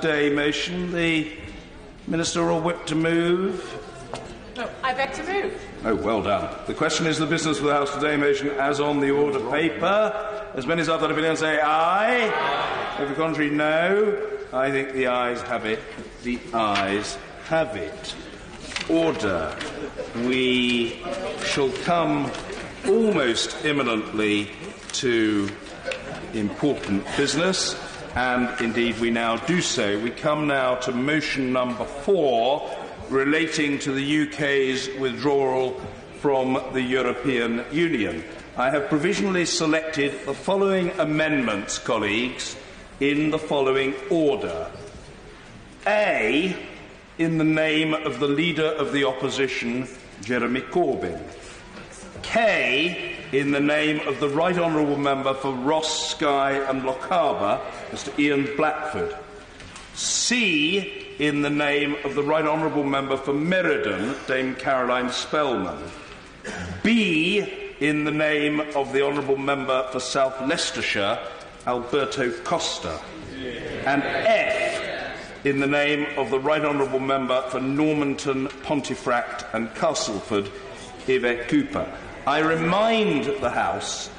Today motion. The Minister will whip to move. No, I beg to move. Oh, well done. The question is the business of the House Today motion as on the order paper. As many as have that opinion say aye. Aye. If the contrary, no. I think the ayes have it. The ayes have it. Order. We shall come almost imminently to important business, and indeed we now do so. We come now to motion number 4, relating to the UK's withdrawal from the European Union. I have provisionally selected the following amendments, colleagues, in the following order. A, in the name of the Leader of the Opposition, Jeremy Corbyn. K, in the name of the Right Honourable Member for Ross, Skye and Lochaber, Mr Ian Blackford. C, in the name of the Right Honourable Member for Meriden, Dame Caroline Spelman. B, in the name of the Honourable Member for South Leicestershire, Alberto Costa. And F, in the name of the Right Honourable Member for Normanton, Pontefract and Castleford, Yvette Cooper. I remind the House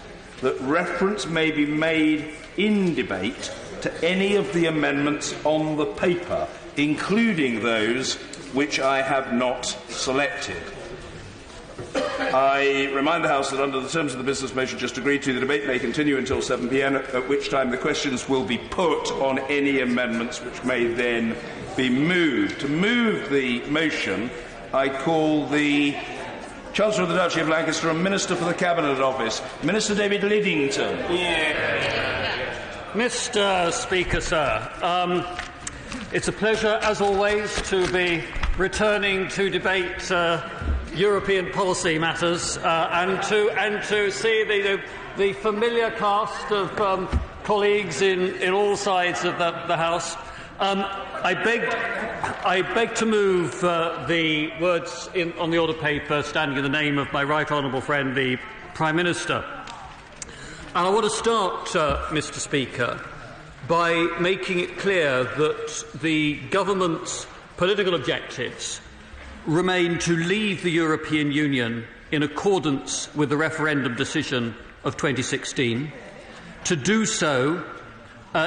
that reference may be made in debate to any of the amendments on the paper, including those which I have not selected. I remind the House that under the terms of the business motion just agreed to, the debate may continue until 7 p.m, at which time the questions will be put on any amendments which may then be moved. To move the motion, I call the Chancellor of the Duchy of Lancaster and Minister for the Cabinet Office, Minister David Lidington. Yeah. Mr. Speaker, sir, it's a pleasure, as always, to be returning to debate European policy matters and to see the familiar cast of colleagues in all sides of the House. I beg to move the words on the order paper standing in the name of my right honourable friend, the Prime Minister. And I want to start, Mr. Speaker, by making it clear that the government's political objectives remain to leave the European Union in accordance with the referendum decision of 2016, to do so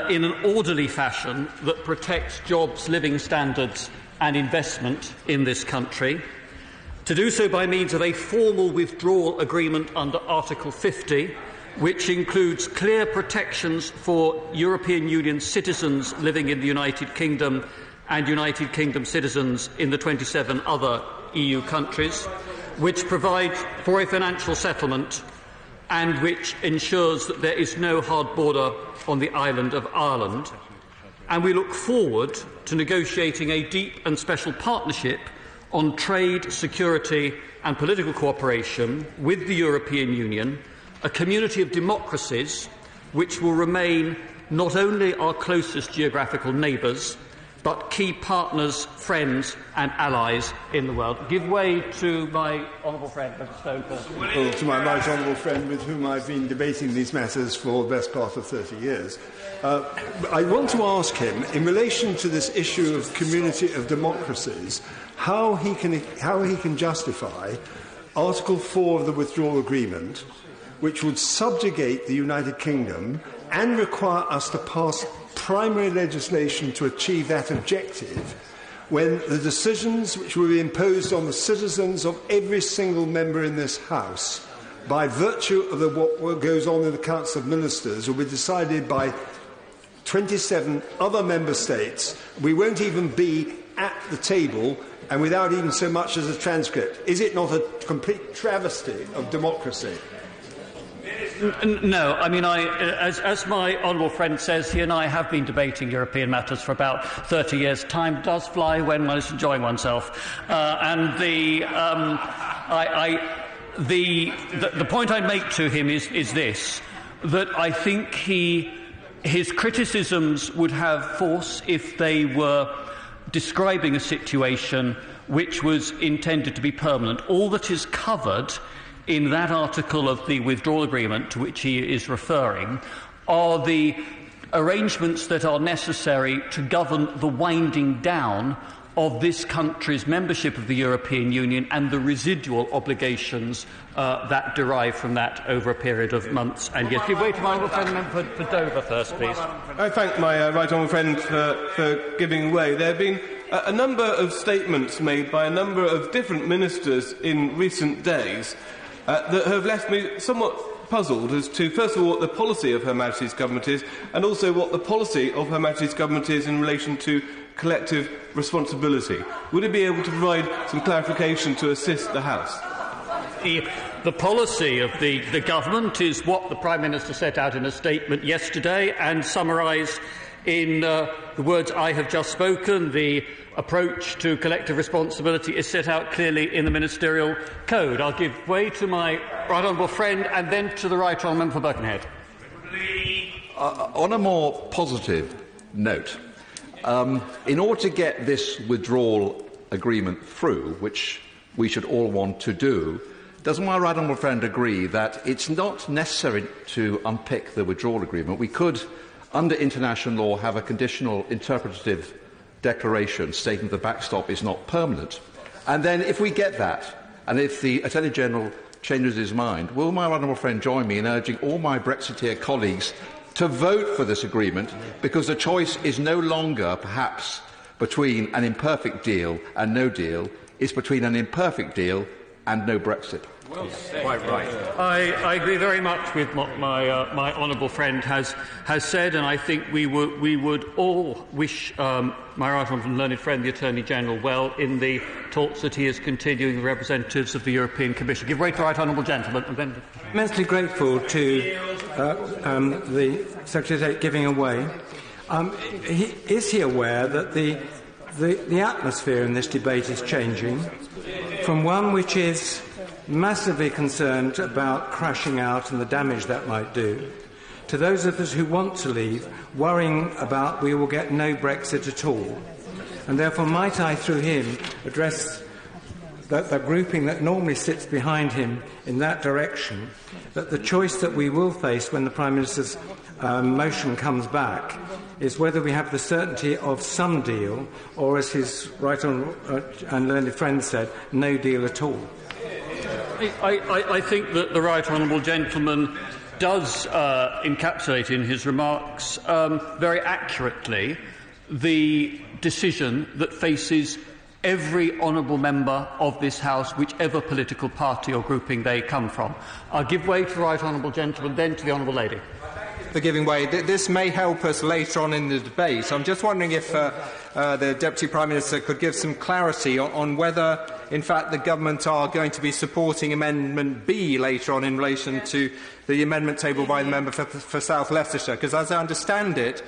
in an orderly fashion that protects jobs, living standards and investment in this country, to do so by means of a formal withdrawal agreement under Article 50, which includes clear protections for European Union citizens living in the United Kingdom and United Kingdom citizens in the 27 other EU countries, which provides for a financial settlement and which ensures that there is no hard border on the island of Ireland. And we look forward to negotiating a deep and special partnership on trade, security and political cooperation with the European Union, a community of democracies which will remain not only our closest geographical neighbours, but key partners, friends and allies in the world. Give way to my honourable friend, Mr Stoker. Well, to my right honourable friend with whom I've been debating these matters for the best part of 30 years. I want to ask him, in relation to this issue of community of democracies, how he can justify Article 4 of the Withdrawal Agreement, which would subjugate the United Kingdom and require us to pass primary legislation to achieve that objective, when the decisions which will be imposed on the citizens of every single member in this House, by virtue of what goes on in the Council of Ministers, will be decided by 27 other member states. We won't even be at the table, and without even so much as a transcript. Is it not a complete travesty of democracy? No, I mean, as my honourable friend says, he and I have been debating European matters for about 30 years. Time does fly when one is enjoying oneself. And the point I make to him is this, that I think his criticisms would have force if they were describing a situation which was intended to be permanent. All that is covered in that article of the withdrawal agreement to which he is referring are the arrangements that are necessary to govern the winding down of this country's membership of the European Union and the residual obligations that derive from that over a period of months and years. Give way to my honourable friend for Dover first, please. I thank my right honourable friend for giving way. There have been a number of statements made by a number of different ministers in recent days that have left me somewhat puzzled as to, first of all, what the policy of Her Majesty's Government is, and also what the policy of Her Majesty's Government is in relation to collective responsibility. Would it be able to provide some clarification to assist the House? The policy of the Government is what the Prime Minister set out in a statement yesterday and summarised in the words I have just spoken. The approach to collective responsibility is set out clearly in the Ministerial Code. I'll give way to my right honourable friend and then to the right honourable member for Birkenhead. On a more positive note, in order to get this withdrawal agreement through, which we should all want to do, does my right honourable friend agree that it's not necessary to unpick the withdrawal agreement? We could, under international law, have a conditional interpretative declaration stating the backstop is not permanent. And then if we get that, and if the Attorney-General changes his mind, will my right honourable friend join me in urging all my Brexiteer colleagues to vote for this agreement, because the choice is no longer, perhaps, between an imperfect deal and no deal, it's between an imperfect deal and no Brexit. Well said. Quite right. I agree very much with what my honourable friend has said, and I think we would all wish my right honourable and learned friend, the Attorney-General, well in the talks that he is continuing with representatives of the European Commission. Give way to the right honourable gentleman. And then immensely grateful to the Secretary of State giving away. Is he aware that the atmosphere in this debate is changing from one which is massively concerned about crashing out and the damage that might do, to those of us who want to leave worrying about we will get no Brexit at all? And therefore might I, through him, address the grouping that normally sits behind him in that direction, that the choice that we will face when the Prime Minister's motion comes back is whether we have the certainty of some deal, or, as his right honourable and learned friend said, no deal at all. I think that the right honourable gentleman does encapsulate in his remarks very accurately the decision that faces every honourable member of this House, whichever political party or grouping they come from. I'll give way to the right honourable gentleman, then to the honourable lady. For giving way. This may help us later on in the debate. I'm just wondering if the Deputy Prime Minister could give some clarity on whether, in fact, the Government are going to be supporting Amendment B later on in relation to the amendment tabled by the member for South Leicestershire, because as I understand it,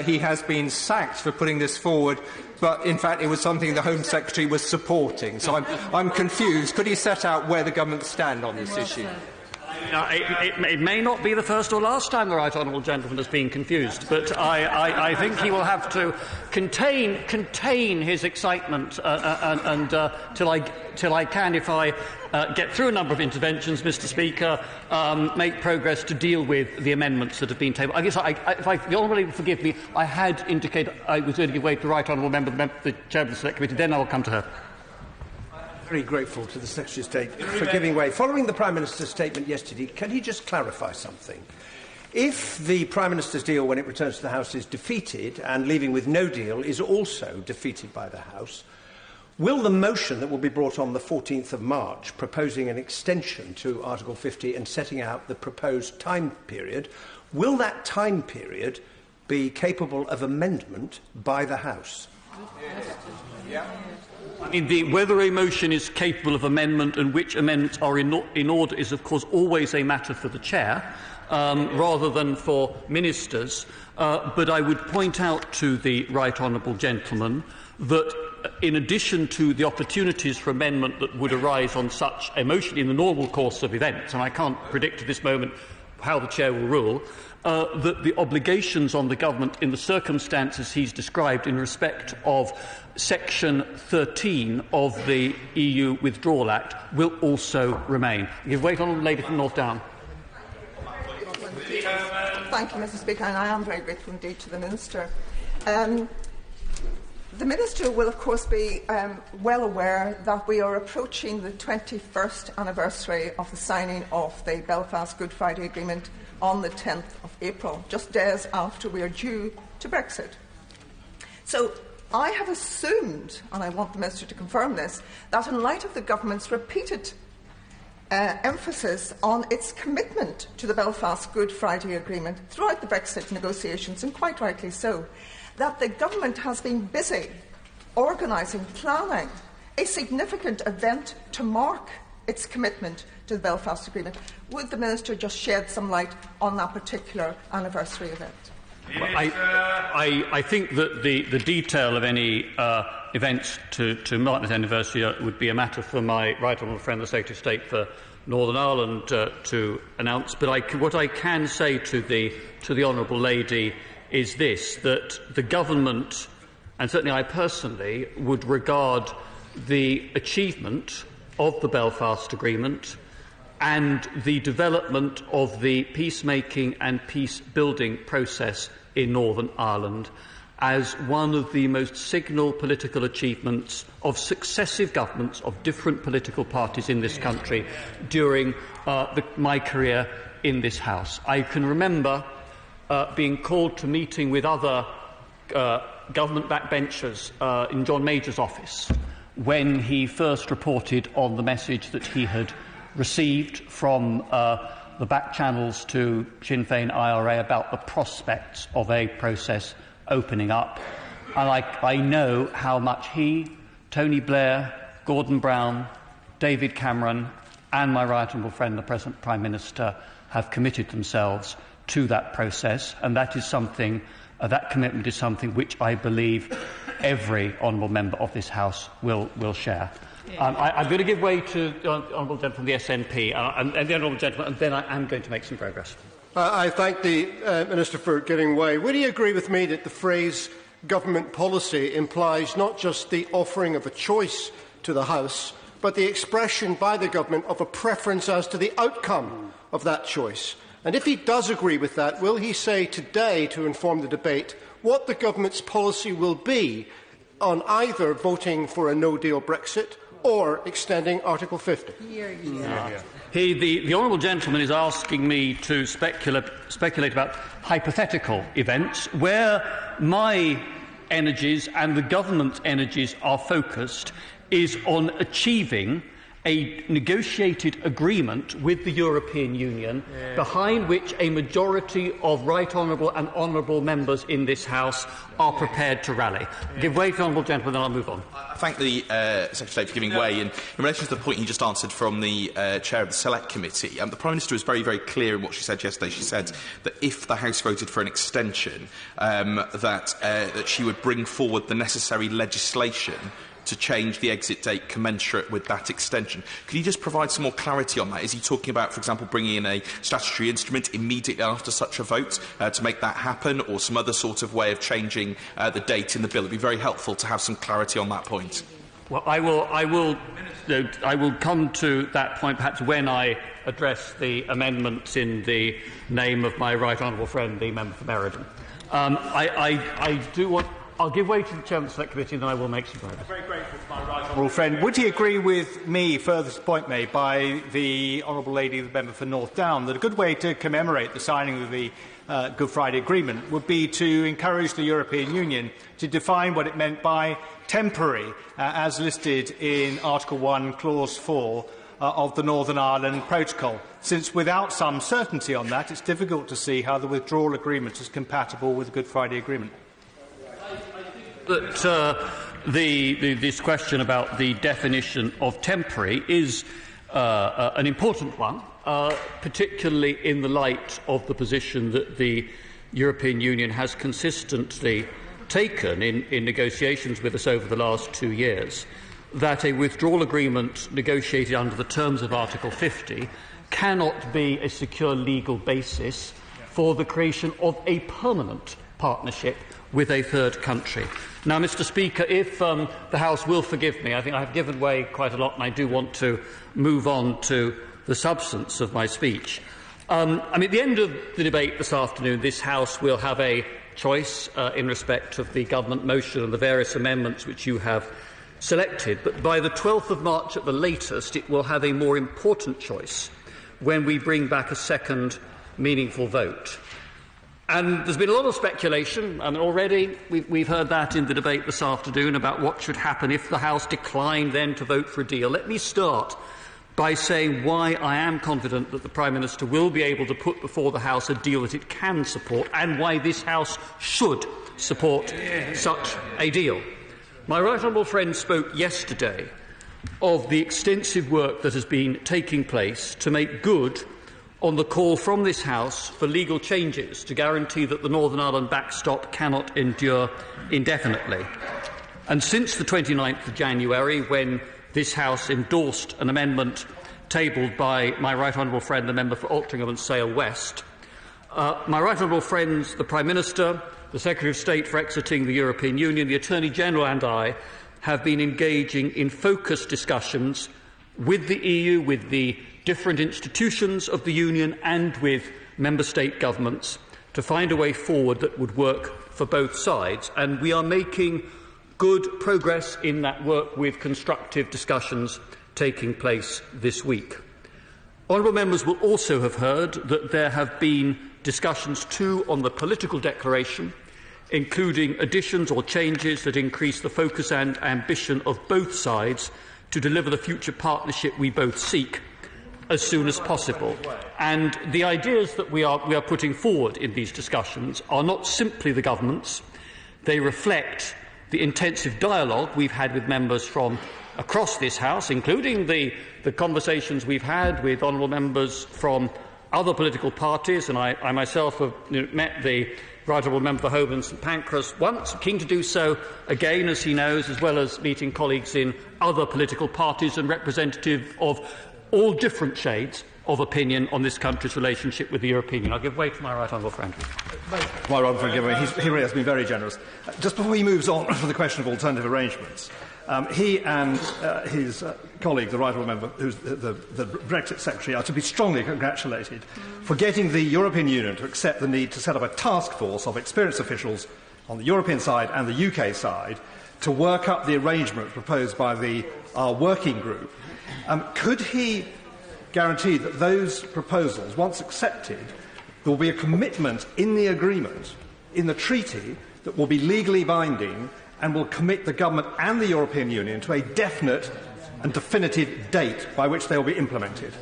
he has been sacked for putting this forward, but in fact it was something the Home Secretary was supporting. So I'm confused. Could he set out where the Government stand on this issue? It may not be the first or last time the right honourable gentleman has been confused, but I think he will have to contain his excitement till I can, if I get through a number of interventions, Mr. Speaker, make progress to deal with the amendments that have been tabled. I guess, if the honourable lady will forgive me, I had indicated I was going to give way to the right honourable member, the Chairman of the Select Committee. Then I will come to her. Very grateful to the Secretary of State for giving way. Following the Prime Minister's statement yesterday, can he just clarify something? If the Prime Minister's deal, when it returns to the House, is defeated, and leaving with no deal is also defeated by the House, will the motion that will be brought on the 14th of March, proposing an extension to Article 50 and setting out the proposed time period, will that time period be capable of amendment by the House? Yeah. Whether a motion is capable of amendment and which amendments are in order is, of course, always a matter for the Chair, rather than for ministers. But I would point out to the right honourable gentleman that, in addition to the opportunities for amendment that would arise on such a motion in the normal course of events, and I can't predict at this moment how the Chair will rule, that the obligations on the Government in the circumstances he's described in respect of Section 13 of the EU Withdrawal Act will also remain. Give way to the lady from North Down. Thank you, Mr. Speaker, and I am very grateful indeed to the Minister. The Minister will, of course, be well aware that we are approaching the 21st anniversary of the signing of the Belfast Good Friday Agreement on the 10th of April, just days after we are due to Brexit. So I have assumed, and I want the Minister to confirm this, that in light of the Government's repeated emphasis on its commitment to the Belfast Good Friday Agreement throughout the Brexit negotiations, and quite rightly so, that the Government has been busy organising, planning a significant event to mark its commitment to the Belfast Agreement. Would the Minister just shed some light on that particular anniversary event? Well, I think that the detail of any events to mark this anniversary would be a matter for my right honourable friend, the Secretary of State for Northern Ireland, to announce. But what I can say to the honourable lady is this, that the Government, and certainly I personally, would regard the achievement of the Belfast Agreement and the development of the peacemaking and peace-building process in Northern Ireland as one of the most signal political achievements of successive governments of different political parties in this country during my career in this House. I can remember being called to meeting with other government backbenchers in John Major's office when he first reported on the message that he had received from the back channels to Sinn Féin IRA about the prospects of a process opening up. And I know how much he, Tony Blair, Gordon Brown, David Cameron and my right honourable friend, the present Prime Minister, have committed themselves to that process, and that is something, that commitment is something which I believe every honourable member of this House will share. I'm going to give way to the honourable gentleman from the SNP and the honourable gentleman, and then I am going to make some progress. I thank the Minister for giving way. Would he agree with me that the phrase government policy implies not just the offering of a choice to the House, but the expression by the Government of a preference as to the outcome of that choice? And if he does agree with that, will he say today, to inform the debate, what the Government's policy will be on either voting for a no-deal Brexit or extending Article 50? The honourable gentleman is asking me to speculate about hypothetical events where my energies and the government's energies are focused is on achieving a negotiated agreement with the European Union behind which a majority of right honourable and honourable members in this House are prepared to rally. Give way to the honourable gentleman, then I'll move on. I thank the Secretary of State for giving way. In relation to the point he just answered from the Chair of the Select Committee, the Prime Minister was very, very clear in what she said yesterday. She said that if the House voted for an extension, that she would bring forward the necessary legislation to change the exit date commensurate with that extension. Could you just provide some more clarity on that? Is he talking about, for example, bringing in a statutory instrument immediately after such a vote to make that happen, or some other sort of way of changing the date in the bill? It would be very helpful to have some clarity on that point. Well, I will come to that point perhaps when I address the amendments in the name of my right honourable friend, the member for Meriden. I'll give way to the Chairman of the Select Committee and then I will make some progress. I'm very grateful to my right honourable friend. Would he agree with me, further point made by the honourable lady, the member for North Down, that a good way to commemorate the signing of the Good Friday Agreement would be to encourage the European Union to define what it meant by temporary, as listed in Article 1, Clause 4 of the Northern Ireland Protocol, since without some certainty on that, it's difficult to see how the Withdrawal Agreement is compatible with the Good Friday Agreement. That this question about the definition of temporary is an important one, particularly in the light of the position that the European Union has consistently taken in negotiations with us over the last 2 years, that a withdrawal agreement negotiated under the terms of Article 50 cannot be a secure legal basis for the creation of a permanent partnership with a third country. Now, Mr. Speaker, if the House will forgive me, I think I have given way quite a lot and I do want to move on to the substance of my speech. At the end of the debate this afternoon, this House will have a choice in respect of the government motion and the various amendments which you have selected. But by the 12th of March at the latest, it will have a more important choice when we bring back a second meaningful vote. And there's been a lot of speculation, and already we've heard that in the debate this afternoon about what should happen if the House declined then to vote for a deal. Let me start by saying why I am confident that the Prime Minister will be able to put before the House a deal that it can support, and why this House should support such a deal. My right honourable friend spoke yesterday of the extensive work that has been taking place to make good on the call from this House for legal changes to guarantee that the Northern Ireland backstop cannot endure indefinitely. And since the 29th of January, when this House endorsed an amendment tabled by my right honourable friend, the member for Altrincham and Sale West, my right honourable friends, the Prime Minister, the Secretary of State for exiting the European Union, the Attorney-General and I have been engaging in focused discussions with the EU, with the different institutions of the Union and with Member State governments to find a way forward that would work for both sides. And we are making good progress in that work, with constructive discussions taking place this week. Honourable members will also have heard that there have been discussions too on the political declaration, including additions or changes that increase the focus and ambition of both sides to deliver the future partnership we both seek as soon as possible. And the ideas that we are putting forward in these discussions are not simply the government's. They reflect the intensive dialogue we've had with members from across this House, including the conversations we've had with honourable members from other political parties, and I myself have met the right honourable member for Holborn and St Pancras once, keen to do so again, as he knows, as well as meeting colleagues in other political parties and representative of all different shades of opinion on this country's relationship with the European Union. I'll give way to my right honourable friend. My right honourable friend, he really has been very generous. Just before he moves on for the question of alternative arrangements, he and his colleague, the right honourable member, who's the BrExit Secretary, are to be strongly congratulated for getting the European Union to accept the need to set up a task force of experienced officials on the European side and the UK side to work up the arrangement proposed by our working group. Could he guarantee that those proposals, once accepted, there will be a commitment in the agreement, in the treaty, that will be legally binding and will commit the government and the European Union to a definite and definitive date by which they will be implemented?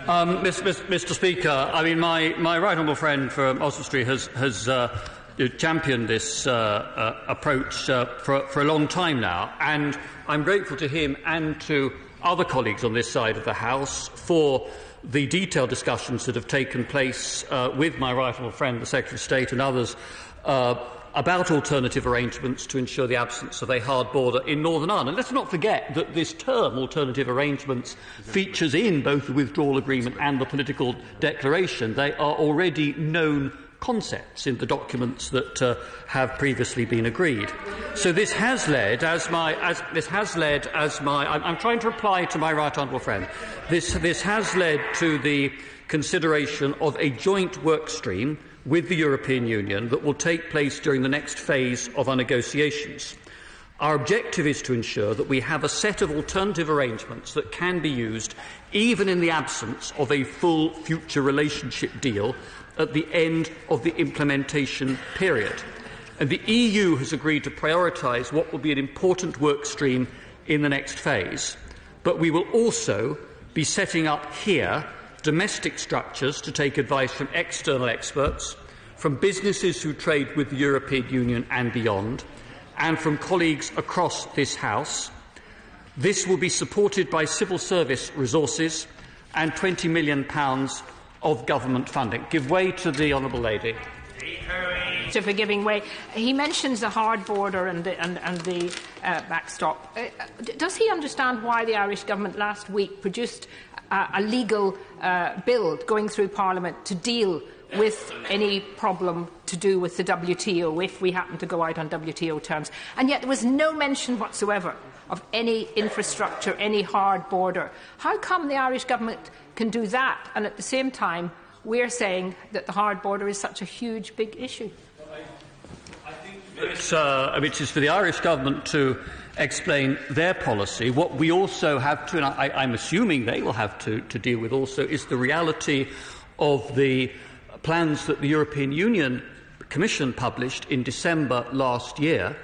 Mr. Speaker, my right honourable friend from Aylesbury has championed this approach for a long time now, and I'm grateful to him and to other colleagues on this side of the House for the detailed discussions that have taken place with my right honourable friend, the Secretary of State, and others about alternative arrangements to ensure the absence of a hard border in Northern Ireland. Let's not forget that this term, alternative arrangements, features in both the Withdrawal Agreement and the political declaration. They are already known concepts in the documents that have previously been agreed. So this has led, I'm trying to reply to my right honourable friend. This has led to the consideration of a joint work stream with the European Union that will take place during the next phase of our negotiations. Our objective is to ensure that we have a set of alternative arrangements that can be used even in the absence of a full future relationship deal at the end of the implementation period. And the EU has agreed to prioritise what will be an important work stream in the next phase. But we will also be setting up here domestic structures to take advice from external experts, from businesses who trade with the European Union and beyond, and from colleagues across this House. This will be supported by civil service resources and £20 million of government funding. Give way to the honourable lady. For giving way, he mentions the hard border and the backstop. Does he understand why the Irish government last week produced a legal bill going through Parliament to deal with any problem to do with the WTO if we happen to go out on WTO terms? And yet there was no mention whatsoever of any infrastructure, any hard border. How come the Irish government can do that, and at the same time we're saying that the hard border is such a huge, big issue. It is for the Irish government to explain their policy. What we also have to, and I'm assuming they will have to deal with also, is the reality of the plans that the European Union Commission published in December last year,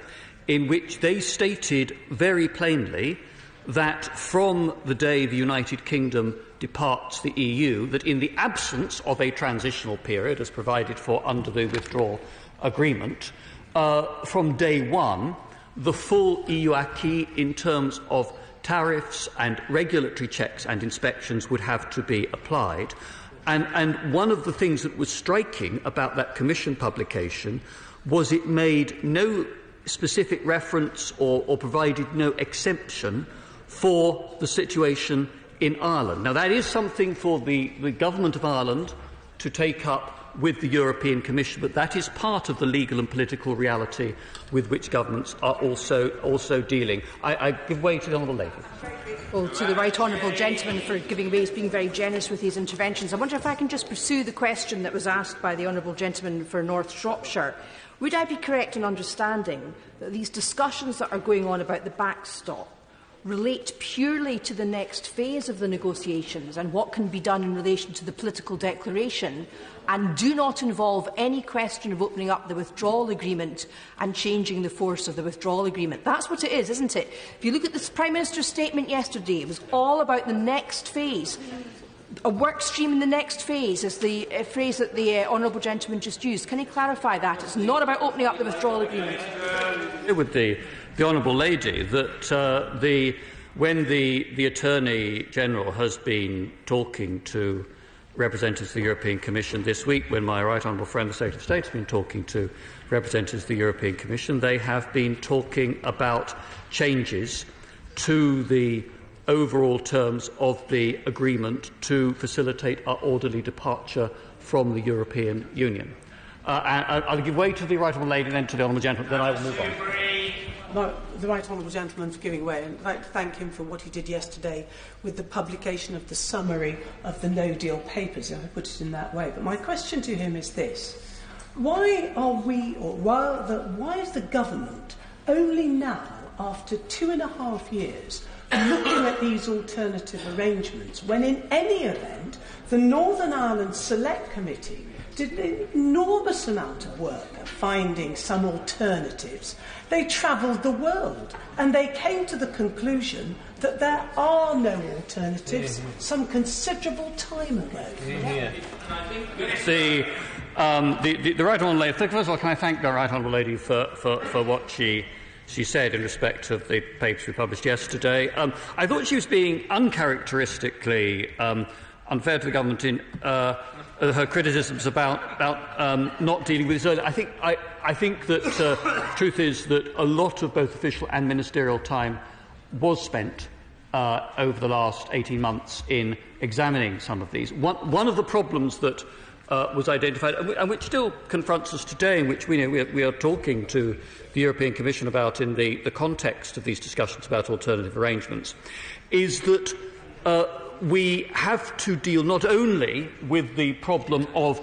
in which they stated very plainly that from the day the United Kingdom departs the EU, that in the absence of a transitional period, as provided for under the Withdrawal Agreement, from day one, the full EU acquis in terms of tariffs and regulatory checks and inspections would have to be applied. And one of the things that was striking about that Commission publication was it made no specific reference or provided no exemption for the situation in Ireland. Now, that is something for the Government of Ireland to take up with the European Commission, but that is part of the legal and political reality with which governments are also dealing. I give way to the Honourable Lady. Well, to the Right Honourable Gentleman for giving way. He's being very generous with his interventions. I wonder if I can just pursue the question that was asked by the Honourable Gentleman for North Shropshire. Would I be correct in understanding that these discussions that are going on about the backstop relate purely to the next phase of the negotiations and what can be done in relation to the political declaration, and do not involve any question of opening up the withdrawal agreement and changing the force of the withdrawal agreement? That's what it is, isn't it? If you look at the Prime Minister's statement yesterday, it was all about the next phase. A work stream in the next phase is the phrase that the Honourable Gentleman just used. Can he clarify that? It's not about opening up the withdrawal agreement. With the Honourable Lady that when the Attorney General has been talking to representatives of the European Commission this week, when my right honourable friend, the Secretary of State, has been talking to representatives of the European Commission, they have been talking about changes to the overall terms of the agreement to facilitate our orderly departure from the European Union. I'll give way to the right honourable lady, then to the honourable gentleman, then I will move on. The right honourable gentleman for giving way, and I'd like to thank him for what he did yesterday with the publication of the summary of the no-deal papers, if I put it in that way. But my question to him is this: why is the government only now, after 2.5 years, looking at these alternative arrangements, when in any event the Northern Ireland Select Committee did an enormous amount of work at finding some alternatives? They travelled the world and they came to the conclusion that there are no alternatives some considerable time ago. The right honourable lady. First of all, can I thank the right honourable lady for what she said in respect of the papers we published yesterday. I thought she was being uncharacteristically unfair to the government in her criticisms about not dealing with this earlier. I think that the truth is that a lot of both official and ministerial time was spent over the last 18 months in examining some of these. One of the problems that was identified, and which still confronts us today, and which we are talking to the European Commission about in the context of these discussions about alternative arrangements, is that we have to deal not only with the problem of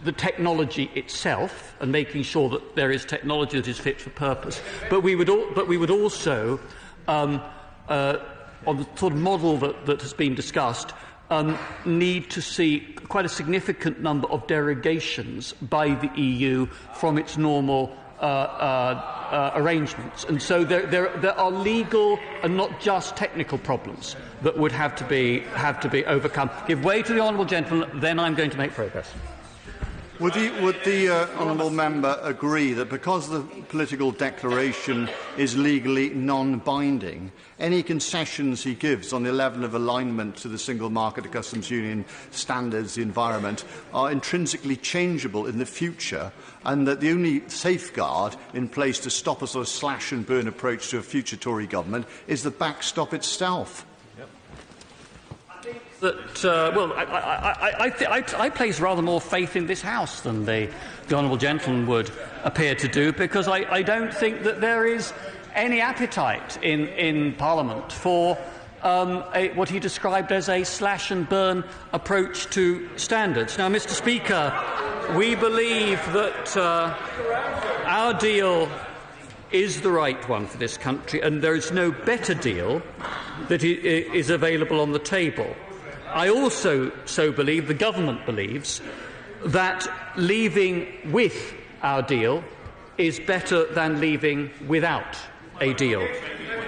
the technology itself and making sure that there is technology that is fit for purpose, but we would also, on the sort of model that has been discussed, need to see quite a significant number of derogations by the EU from its normal arrangements. And so there are legal and not just technical problems that would have to be overcome. Give way to the honourable gentleman, then I'm going to make progress. Would the honourable member agree that because the political declaration is legally non-binding, any concessions he gives on the level of alignment to the single market, the customs union standards, the environment, are intrinsically changeable in the future, and that the only safeguard in place to stop a sort of slash and burn approach to a future Tory government is the backstop itself? I place rather more faith in this House than the honourable gentleman would appear to do, because I don't think that there is any appetite in Parliament for what he described as a slash-and-burn approach to standards. Now, Mr. Speaker, we believe that our deal is the right one for this country, and there is no better deal that is available on the table. I also so believe, the government believes, that leaving with our deal is better than leaving without a deal.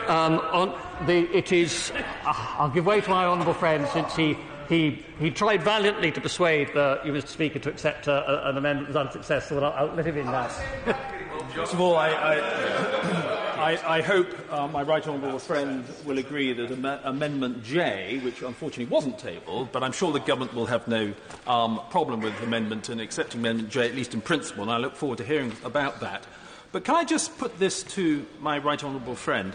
I'll give way to my honourable friend, since he tried valiantly to persuade you, Mr. Speaker, to accept an amendment that was unsuccessful. I'll let him in now. First of all, I hope my right honourable friend will agree that Amendment J, which unfortunately wasn't tabled, but I'm sure the government will have no problem with amendment and accepting Amendment J, at least in principle, and I look forward to hearing about that. But can I just put this to my right honourable friend?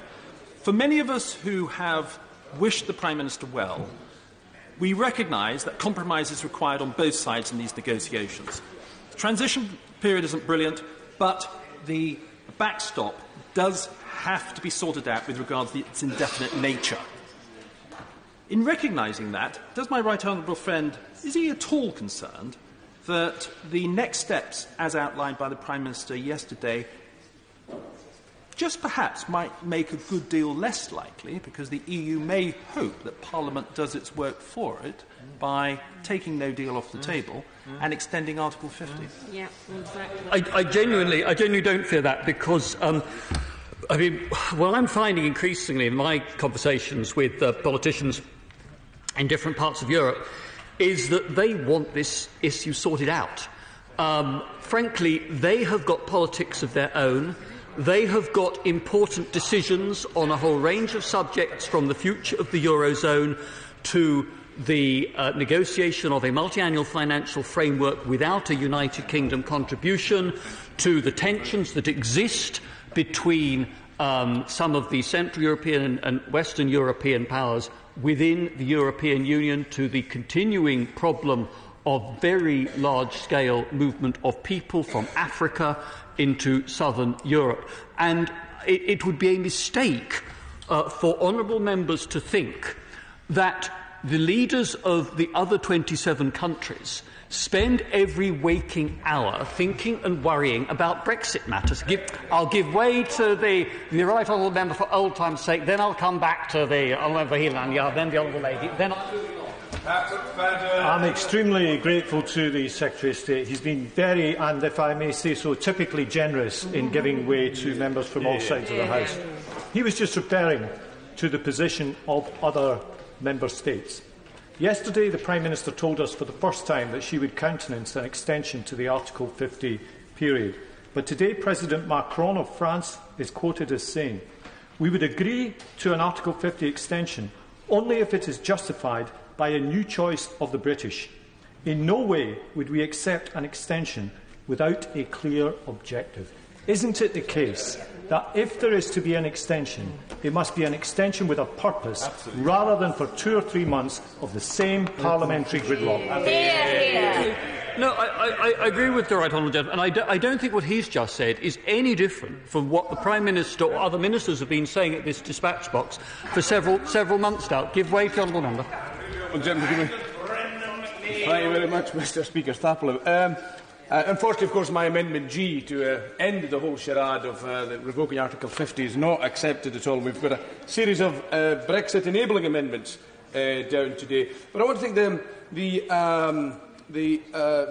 For many of us who have wished the Prime Minister well, we recognise that compromise is required on both sides in these negotiations. The transition period isn't brilliant, but the backstop does have to be sorted out with regard to its indefinite nature. In recognising that, does my right honourable friend, is he at all concerned that the next steps, as outlined by the Prime Minister yesterday, just perhaps might make a good deal less likely, because the EU may hope that Parliament does its work for it by taking no deal off the table and extending Article 50? Yeah, exactly. I genuinely don't fear that, because what I'm finding increasingly in my conversations with politicians in different parts of Europe is that they want this issue sorted out. Frankly, they have got politics of their own. They have got important decisions on a whole range of subjects, from the future of the Eurozone to the negotiation of a multiannual financial framework without a United Kingdom contribution, to the tensions that exist between some of the Central European and Western European powers within the European Union, to the continuing problem of very large-scale movement of people from Africa into southern Europe. And it would be a mistake for honourable members to think that the leaders of the other 27 countries spend every waking hour thinking and worrying about Brexit matters. I'll give way to the right honourable member for old time's sake, then I'll come back to the honourable member for Healand, then the honourable lady, then I'm extremely grateful to the Secretary of State. He's been very, and if I may say so, typically generous in giving way to members from all sides of the House. He was just referring to the position of other member states. Yesterday, the Prime Minister told us for the first time that she would countenance an extension to the Article 50 period. But today, President Macron of France is quoted as saying, "We would agree to an Article 50 extension only if it is justified by a new choice of the British. In no way would we accept an extension without a clear objective." Isn't it the case that if there is to be an extension, it must be an extension with a purpose, rather than for 2 or 3 months of the same parliamentary gridlock? No, I agree with the right honourable gentleman, and I don't think what he's just said is any different from what the Prime Minister or other ministers have been saying at this dispatch box for several months now. Give way to the honourable member. Thank you very much, Mr. Speaker Stapley. Unfortunately, of course, my Amendment G to end the whole charade of revoking Article 50 is not accepted at all. We've got a series of Brexit enabling amendments down today. But I want to take the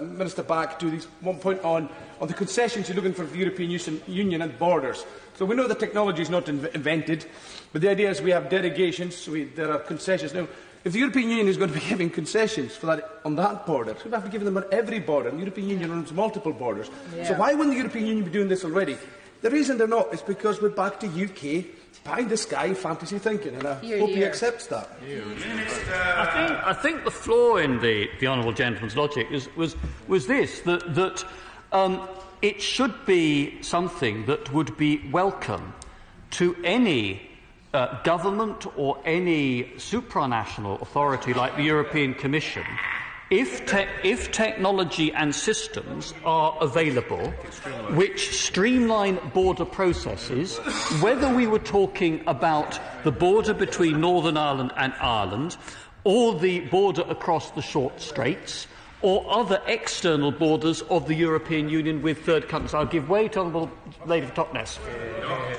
Minister back to this one point on the concessions you're looking for the European Union and borders. So we know the technology is not invented, but the idea is we have derogations, so there are concessions. Now, if the European Union is going to be giving concessions for that, on that border, so we have to give them on every border, and the European Union owns multiple borders. Yeah. So why wouldn't the European Union be doing this already? The reason they're not is because we're back to UK pie-in-the-sky fantasy thinking, and I hope he accepts that. I think the flaw in the honourable gentleman's logic was this, that it should be something that would be welcome to any government or any supranational authority like the European Commission if technology and systems are available which streamline border processes, whether we were talking about the border between Northern Ireland and Ireland, or the border across the short straits, or other external borders of the European Union with third countries. I'll give way to Honourable Lady for Totnes.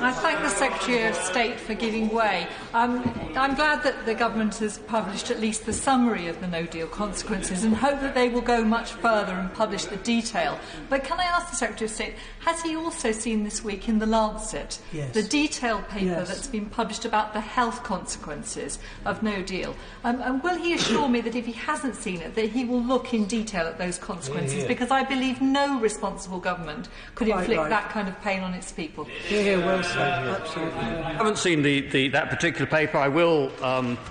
I thank the Secretary of State for giving way. I'm glad that the Government has published at least the summary of the no-deal consequences and hope that they will go much further and publish the detail. But can I ask the Secretary of State, has he also seen this week in the Lancet the detailed paper that's been published about the health consequences of no-deal? And will he assure me that if he hasn't seen it, that he will look in detail at those consequences? Because I believe no responsible government could inflict that kind of pain on its people. Well said. Absolutely. I haven't seen that particular paper. I will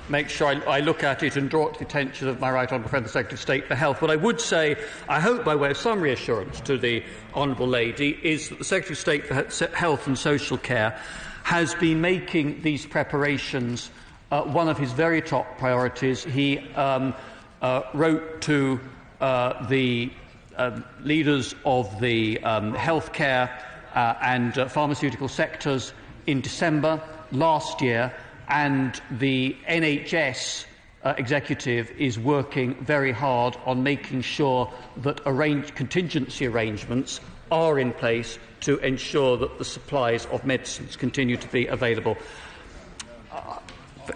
make sure I look at it and draw it to the attention of my right honourable friend, the Secretary of State for Health. What I would say, I hope by way of some reassurance to the honourable lady, is that the Secretary of State for Health and Social Care has been making these preparations one of his very top priorities. He wrote to the leaders of the healthcare and pharmaceutical sectors in December last year, and the NHS executive is working very hard on making sure that contingency arrangements are in place to ensure that the supplies of medicines continue to be available.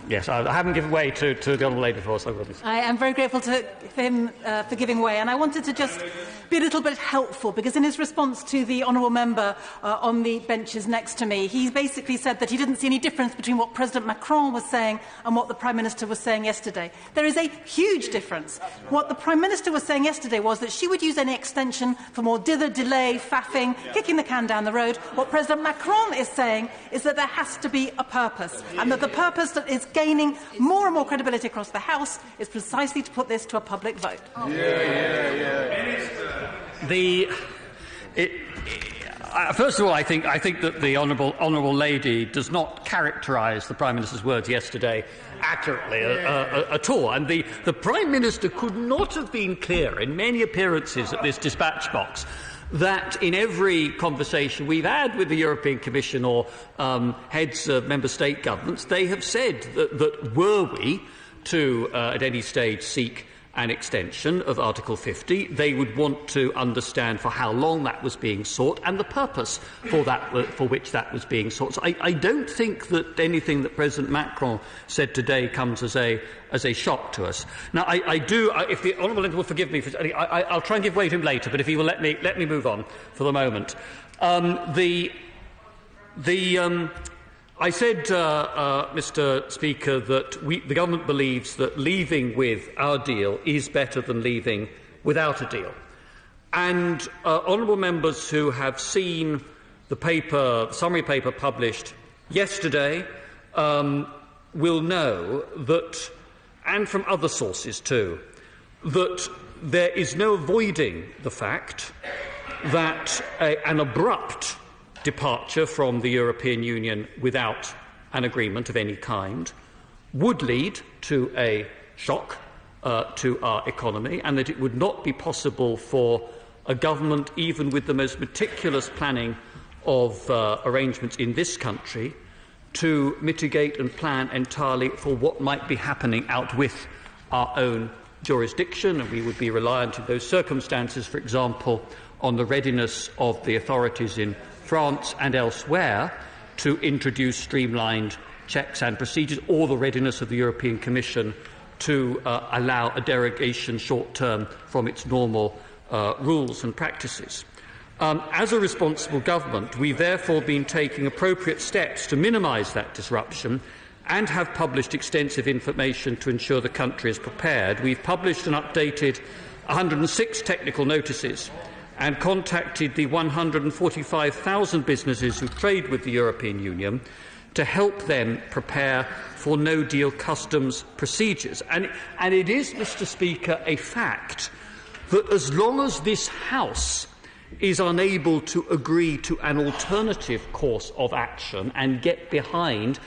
Yes, I haven't given way to the Honourable Lady before, so I am very grateful to him for giving way, and I wanted to just be a little bit helpful, because in his response to the honourable member on the benches next to me, he basically said that he didn't see any difference between what President Macron was saying and what the Prime Minister was saying yesterday. There is a huge difference. What the Prime Minister was saying yesterday was that she would use any extension for more dither, delay, faffing, kicking the can down the road. What President Macron is saying is that there has to be a purpose, and that the purpose that is gaining more and more credibility across the House is precisely to put this to a public vote. First of all, I think that the honourable lady does not characterise the Prime Minister's words yesterday accurately at all. And the Prime Minister could not have been clearer in many appearances at this dispatch box that in every conversation we've had with the European Commission or heads of member state governments, they have said that were we to at any stage seek an extension of Article 50, they would want to understand for how long that was being sought and the purpose for which that was being sought. So I don't think that anything that President Macron said today comes as a shock to us. Now, I do. If the honourable member will forgive me, I'll try and give way to him later. But if he will let me move on for the moment. I said, Mr. Speaker, that the government believes that leaving with our deal is better than leaving without a deal. And honourable members who have seen the summary paper published yesterday will know that, and from other sources too, that there is no avoiding the fact that an abrupt departure from the European Union without an agreement of any kind would lead to a shock to our economy, and that it would not be possible for a government, even with the most meticulous planning of arrangements in this country, to mitigate and plan entirely for what might be happening out with our own jurisdiction, and we would be reliant in those circumstances, for example, on the readiness of the authorities in France and elsewhere to introduce streamlined checks and procedures, or the readiness of the European Commission to allow a derogation short-term from its normal rules and practices. As a responsible government, we've therefore been taking appropriate steps to minimise that disruption and have published extensive information to ensure the country is prepared. We've published and updated 106 technical notices and contacted the 145,000 businesses who trade with the European Union to help them prepare for no-deal customs procedures. And it is, Mr. Speaker, a fact that as long as this House is unable to agree to an alternative course of action and get behind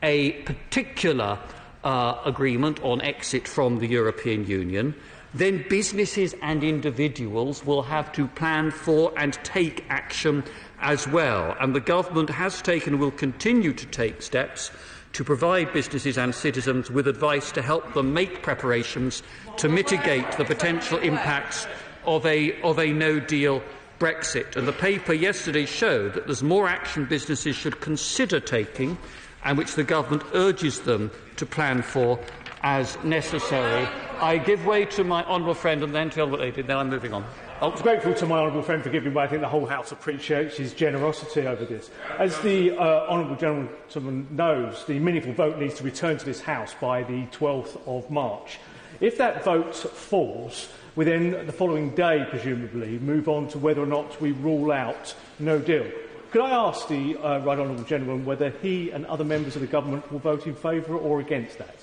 a particular agreement on exit from the European Union, then businesses and individuals will have to plan for and take action as well. And the government has taken and will continue to take steps to provide businesses and citizens with advice to help them make preparations to mitigate the potential impacts of a no-deal Brexit. And the paper yesterday showed that there's more action businesses should consider taking, and which the government urges them to plan for as necessary. I give way to my honourable friend and then to the honourable lady. Then I'm moving on. I was grateful to my honourable friend for giving way. I think the whole House appreciates his generosity over this. As the honourable gentleman knows, the meaningful vote needs to return to this House by the 12th of March. If that vote falls, we then, the following day, presumably, move on to whether or not we rule out no deal. Could I ask the right honourable gentleman whether he and other members of the government will vote in favour or against that?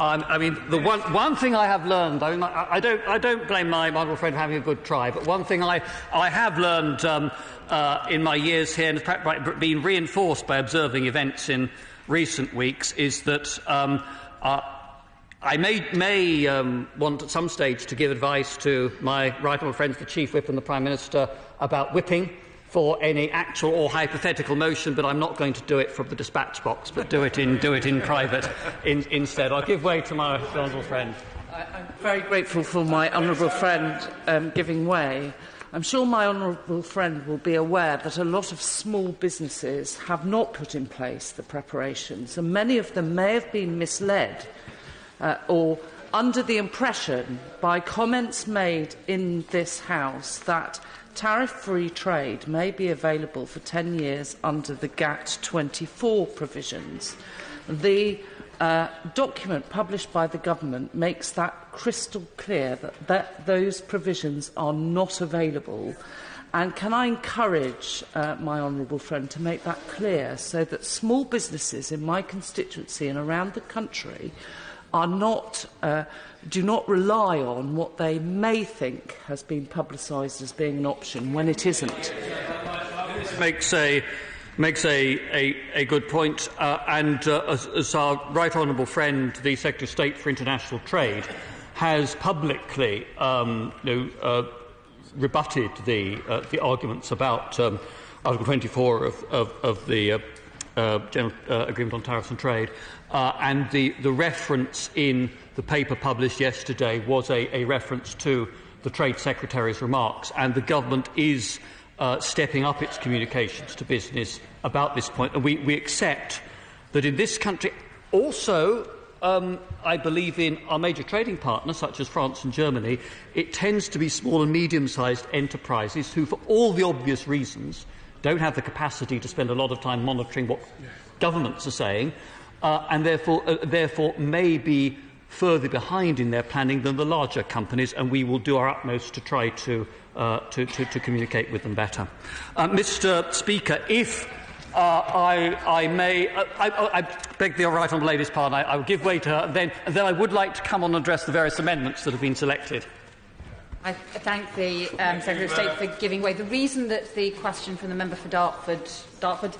I mean, the one thing I have learned, I don't blame my honourable friend for having a good try, but one thing I have learned in my years here, and has been reinforced by observing events in recent weeks, is that I may want at some stage to give advice to my right honourable friends, the Chief Whip and the Prime Minister, about whipping for any actual or hypothetical motion, but I'm not going to do it from the dispatch box, but do it in private instead. I'll give way to my honourable friend. I'm very grateful for my honourable friend giving way. I'm sure my honourable friend will be aware that a lot of small businesses have not put in place the preparations, and many of them may have been misled or under the impression by comments made in this House that tariff-free trade may be available for 10 years under the GATT 24 provisions. The document published by the government makes that crystal clear that those provisions are not available. And can I encourage my honourable friend to make that clear so that small businesses in my constituency and around the country do not rely on what they may think has been publicised as being an option when it isn't. Makes a good point, and as our right honourable friend, the Secretary of State for International Trade, has publicly rebutted the arguments about Article 24 of the General Agreement on Tariffs and Trade, and the reference in the paper published yesterday was a reference to the Trade Secretary's remarks, and the government is stepping up its communications to business about this point. And we accept that in this country also, I believe in our major trading partners, such as France and Germany, it tends to be small and medium-sized enterprises who, for all the obvious reasons, don't have the capacity to spend a lot of time monitoring what governments are saying, and therefore may be further behind in their planning than the larger companies, and we will do our utmost to try to communicate with them better. Mr. Speaker, if I may, I beg the right honourable lady's pardon, I will give way to her, and then I would like to come on and address the various amendments that have been selected. I thank the Secretary of State for giving way. The reason that the question from the member for Dartford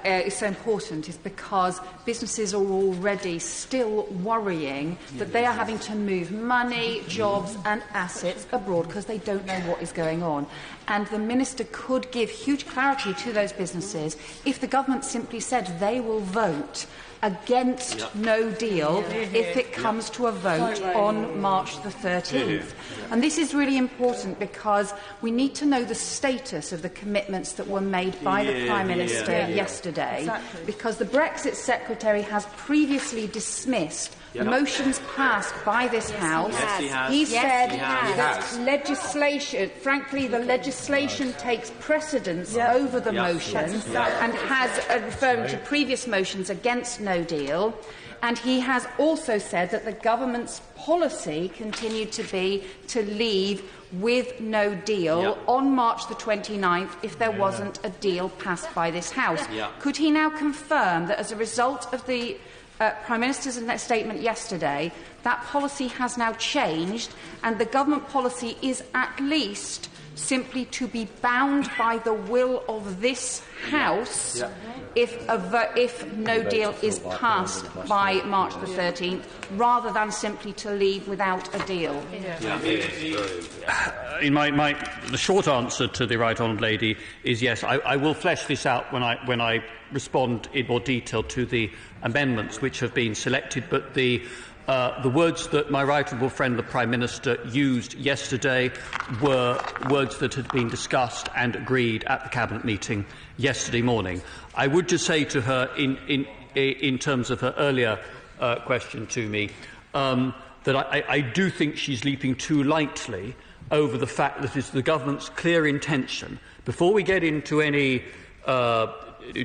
is so important is because businesses are already still worrying that they are having to move money, jobs and assets abroad because they don't know what is going on. And the Minister could give huge clarity to those businesses if the government simply said they will vote against no deal if it comes to a vote on March the 13th. And this is really important because we need to know the status of the commitments that were made by the Prime Minister yesterday, because the Brexit Secretary has previously dismissed motions passed by this House. He said that legislation, frankly, the legislation takes precedence over the motions and has, referring to previous motions against no deal, and he has also said that the government's policy continued to be to leave with no deal on March the 29th if there wasn't a deal passed by this House. Could he now confirm that as a result of the Prime Minister's statement yesterday, that policy has now changed and the government policy is at least simply to be bound by the will of this House if no deal is passed by March the 13th, rather than simply to leave without a deal? The short answer to the Right Honourable Lady is yes. I will flesh this out when I respond in more detail to the amendments which have been selected, but the words that my right honourable friend the Prime Minister used yesterday were words that had been discussed and agreed at the Cabinet meeting yesterday morning. I would just say to her, in terms of her earlier question to me, that I do think she's leaping too lightly over the fact that it's the government's clear intention, before we get into any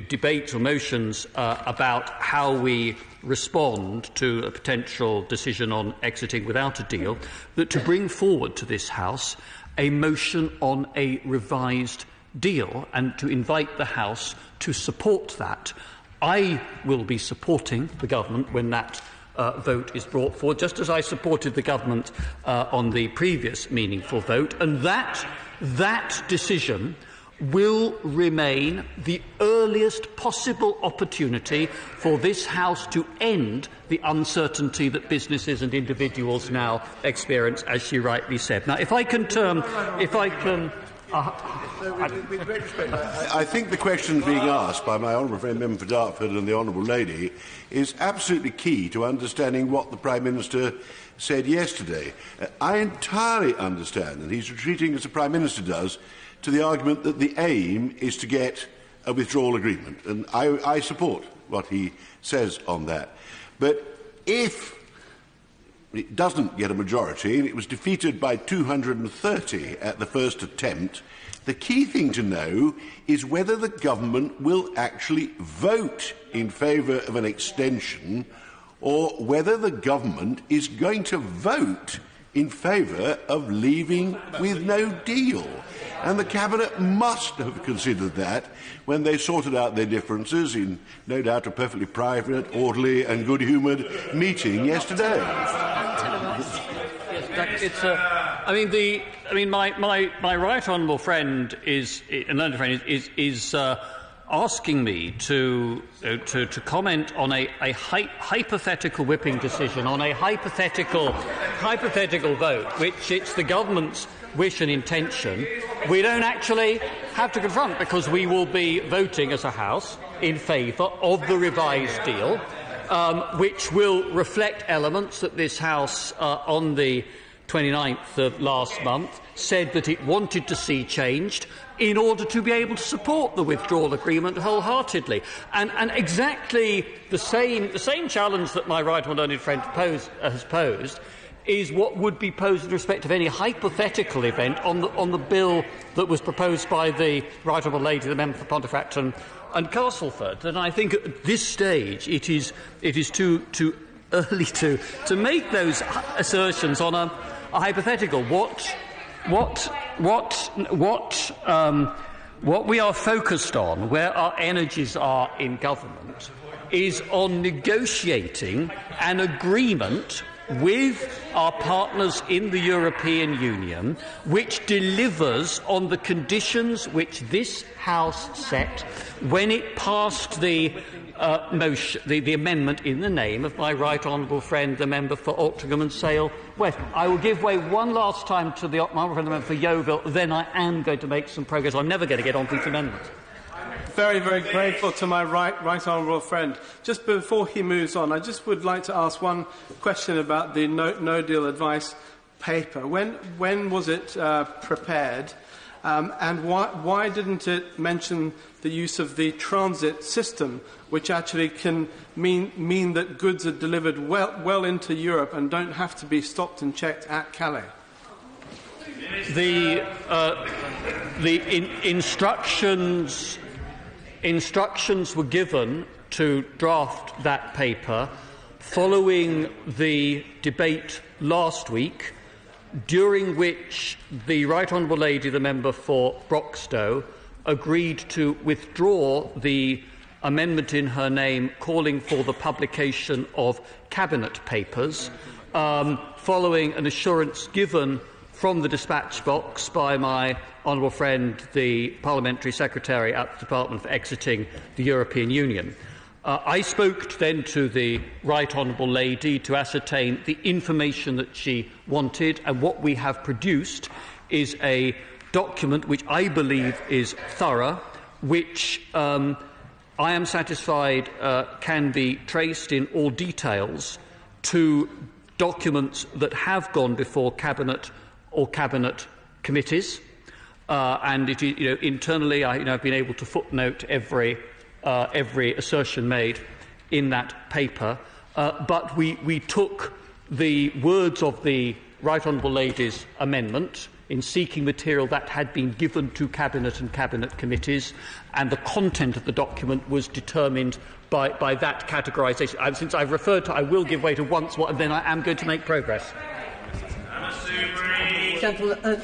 debates or motions about how we respond to a potential decision on exiting without a deal, that to bring forward to this House a motion on a revised deal and to invite the House to support that. I will be supporting the government when that vote is brought forward, just as I supported the government on the previous meaningful vote, and that decision will remain the earliest possible opportunity for this House to end the uncertainty that businesses and individuals now experience, as she rightly said. Now, I think the question being asked by my honourable friend Member for Dartford and the honourable lady is absolutely key to understanding what the Prime Minister said yesterday. I entirely understand that he's retreating, as the Prime Minister does, to the argument that the aim is to get a withdrawal agreement, and I support what he says on that. But if it doesn't get a majority, and it was defeated by 230 at the first attempt, the key thing to know is whether the government will actually vote in favour of an extension, or whether the government is going to vote in favour of leaving with no deal. And the Cabinet must have considered that when they sorted out their differences in, no doubt, a perfectly private, orderly and good-humoured meeting yesterday. My right honourable friend is asking me to comment on a hypothetical whipping decision, on a hypothetical vote, which it's the government's wish and intention we don't actually have to confront, because we will be voting as a House in favour of the revised deal, which will reflect elements that this House on the 29th of last month said that it wanted to see changed in order to be able to support the withdrawal agreement wholeheartedly. And exactly the same challenge that my right honourable friend has posed is what would be posed in respect of any hypothetical event on the bill that was proposed by the right honourable lady, the member for Pontefract and Castleford. And I think at this stage it is too early to make those assertions on a hypothetical. What we are focused on, where our energies are in government, is on negotiating an agreement with our partners in the European Union, which delivers on the conditions which this House set when it passed the amendment in the name of my right honourable friend, the member for Altrincham and Sale West. I will give way one last time to the honourable friend, the member for Yeovil. Then I am going to make some progress. I'm never going to get on to these amendments. Very, very grateful to my right honourable friend. Just before he moves on, I just would like to ask one question about the no-deal advice paper. When was it prepared? And why didn't it mention the use of the transit system, which actually can mean that goods are delivered well into Europe and don't have to be stopped and checked at Calais? The instructions were given to draft that paper following the debate last week, during which the Right Honourable Lady, the member for Broxtowe, agreed to withdraw the amendment in her name calling for the publication of Cabinet papers, following an assurance given from the dispatch box by my honourable friend, the Parliamentary Secretary at the Department for Exiting the European Union. I spoke then to the Right Honourable Lady to ascertain the information that she wanted, and what we have produced is a document which I believe is thorough, which I am satisfied can be traced in all details to documents that have gone before Cabinet or Cabinet committees, and internally I've been able to footnote every assertion made in that paper. But we took the words of the Right Honourable Lady's amendment in seeking material that had been given to Cabinet and Cabinet committees, and the content of the document was determined by that categorisation. And since I've referred to, I will give way to once more, and then I am going to make progress.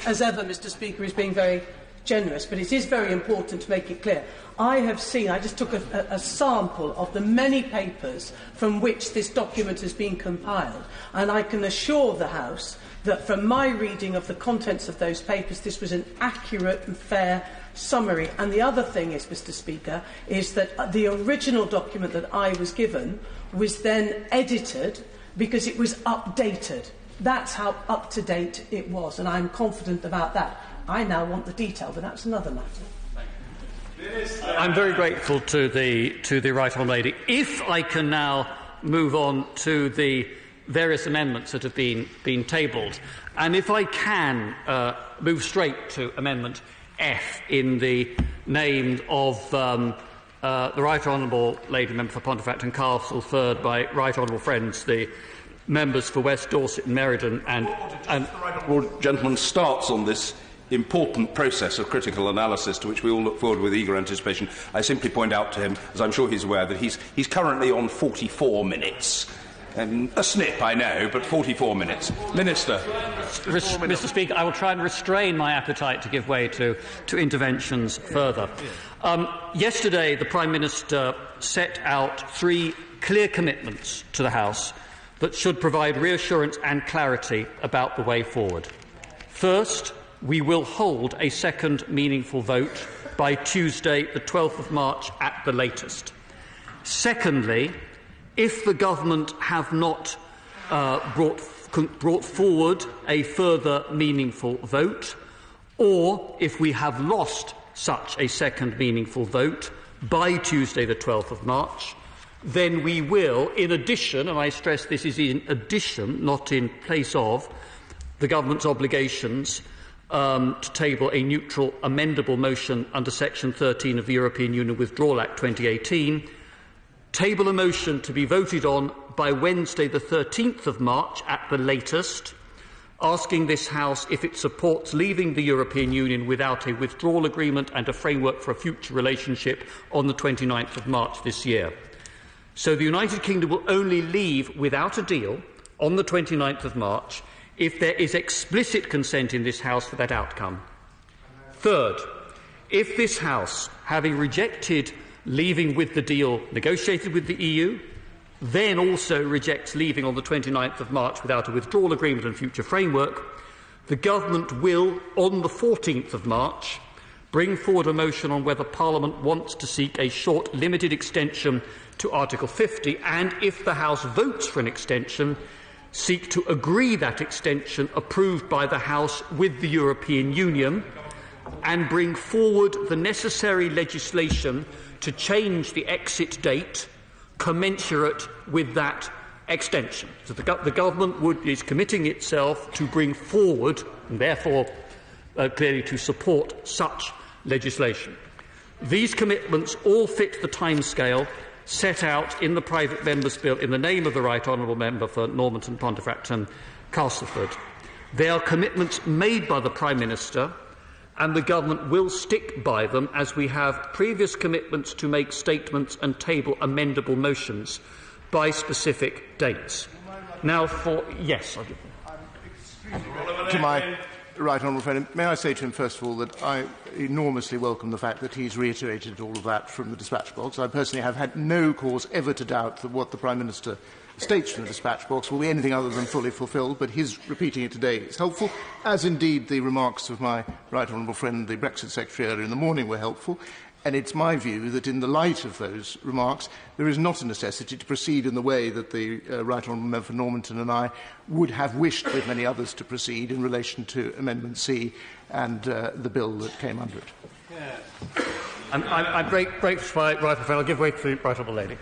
As ever, Mr. Speaker is being very generous, but it is very important to make it clear. I just took a sample of the many papers from which this document has been compiled, and I can assure the House that from my reading of the contents of those papers, this was an accurate and fair summary. And the other thing is, Mr. Speaker, is that the original document that I was given was then edited because it was updated. That's how up-to-date it was, and I'm confident about that. I now want the detail, but that's another matter. I'm very grateful to the Right Honourable Lady. If I can now move on to the various amendments that have been tabled, and if I can move straight to Amendment F in the name of the Right Honourable Lady Member for Pontefract and Castleford, by Right Honourable friends, the members for West Dorset and Meriden, and the Right Honourable Gentleman starts on this important process of critical analysis to which we all look forward with eager anticipation. I simply point out to him, as I'm sure he's aware, that he's currently on 44 minutes. A snip, I know, but 44 minutes. Minister. Mr. Speaker, I will try and restrain my appetite to give way to interventions further. Yesterday, the Prime Minister set out 3 clear commitments to the House that should provide reassurance and clarity about the way forward. First, we will hold a second meaningful vote by Tuesday, the 12th of March at the latest. Secondly, if the government have not brought forward a further meaningful vote, or if we have lost such a second meaningful vote by Tuesday the 12th of March, then we will, in addition, and I stress this is in addition, not in place of, the government's obligations to table a neutral amendable motion under Section 13 of the European Union Withdrawal Act 2018, table a motion to be voted on by Wednesday the 13th of March at the latest, asking this House if it supports leaving the European Union without a withdrawal agreement and a framework for a future relationship on the 29th of March this year. So the United Kingdom will only leave without a deal on the 29th of March if there is explicit consent in this House for that outcome. Third, if this House, having rejected leaving with the deal negotiated with the EU, then also rejects leaving on the 29th of March without a withdrawal agreement and future framework, the government will, on the 14th of March, bring forward a motion on whether Parliament wants to seek a short, limited extension to Article 50, and if the House votes for an extension, seek to agree that extension approved by the House with the European Union, and bring forward the necessary legislation to change the exit date commensurate with that extension. So the government is committing itself to bring forward, and therefore clearly to support, such legislation. These commitments all fit the timescale set out in the private member's bill in the name of the Right Honourable Member for Normanton, Pontefract and Castleford. They are commitments made by the Prime Minister, and the government will stick by them, as we have previous commitments to make statements and table amendable motions by specific dates. Now, yes, I'll give to my Right Honourable friend, may I say to him first of all that I enormously welcome the fact that he's reiterated all of that from the dispatch box. I personally have had no cause ever to doubt that what the Prime Minister states from the dispatch box will be anything other than fully fulfilled, but his repeating it today is helpful, as indeed the remarks of my right honourable friend, the Brexit Secretary, earlier in the morning were helpful. And it's my view that in the light of those remarks, there is not a necessity to proceed in the way that the Right Honourable Member for Normanton and I would have wished, with many others, to proceed in relation to Amendment C and the bill that came under it. Yeah. I'm grateful to my right honourable friend. I'll give way to the right honourable lady.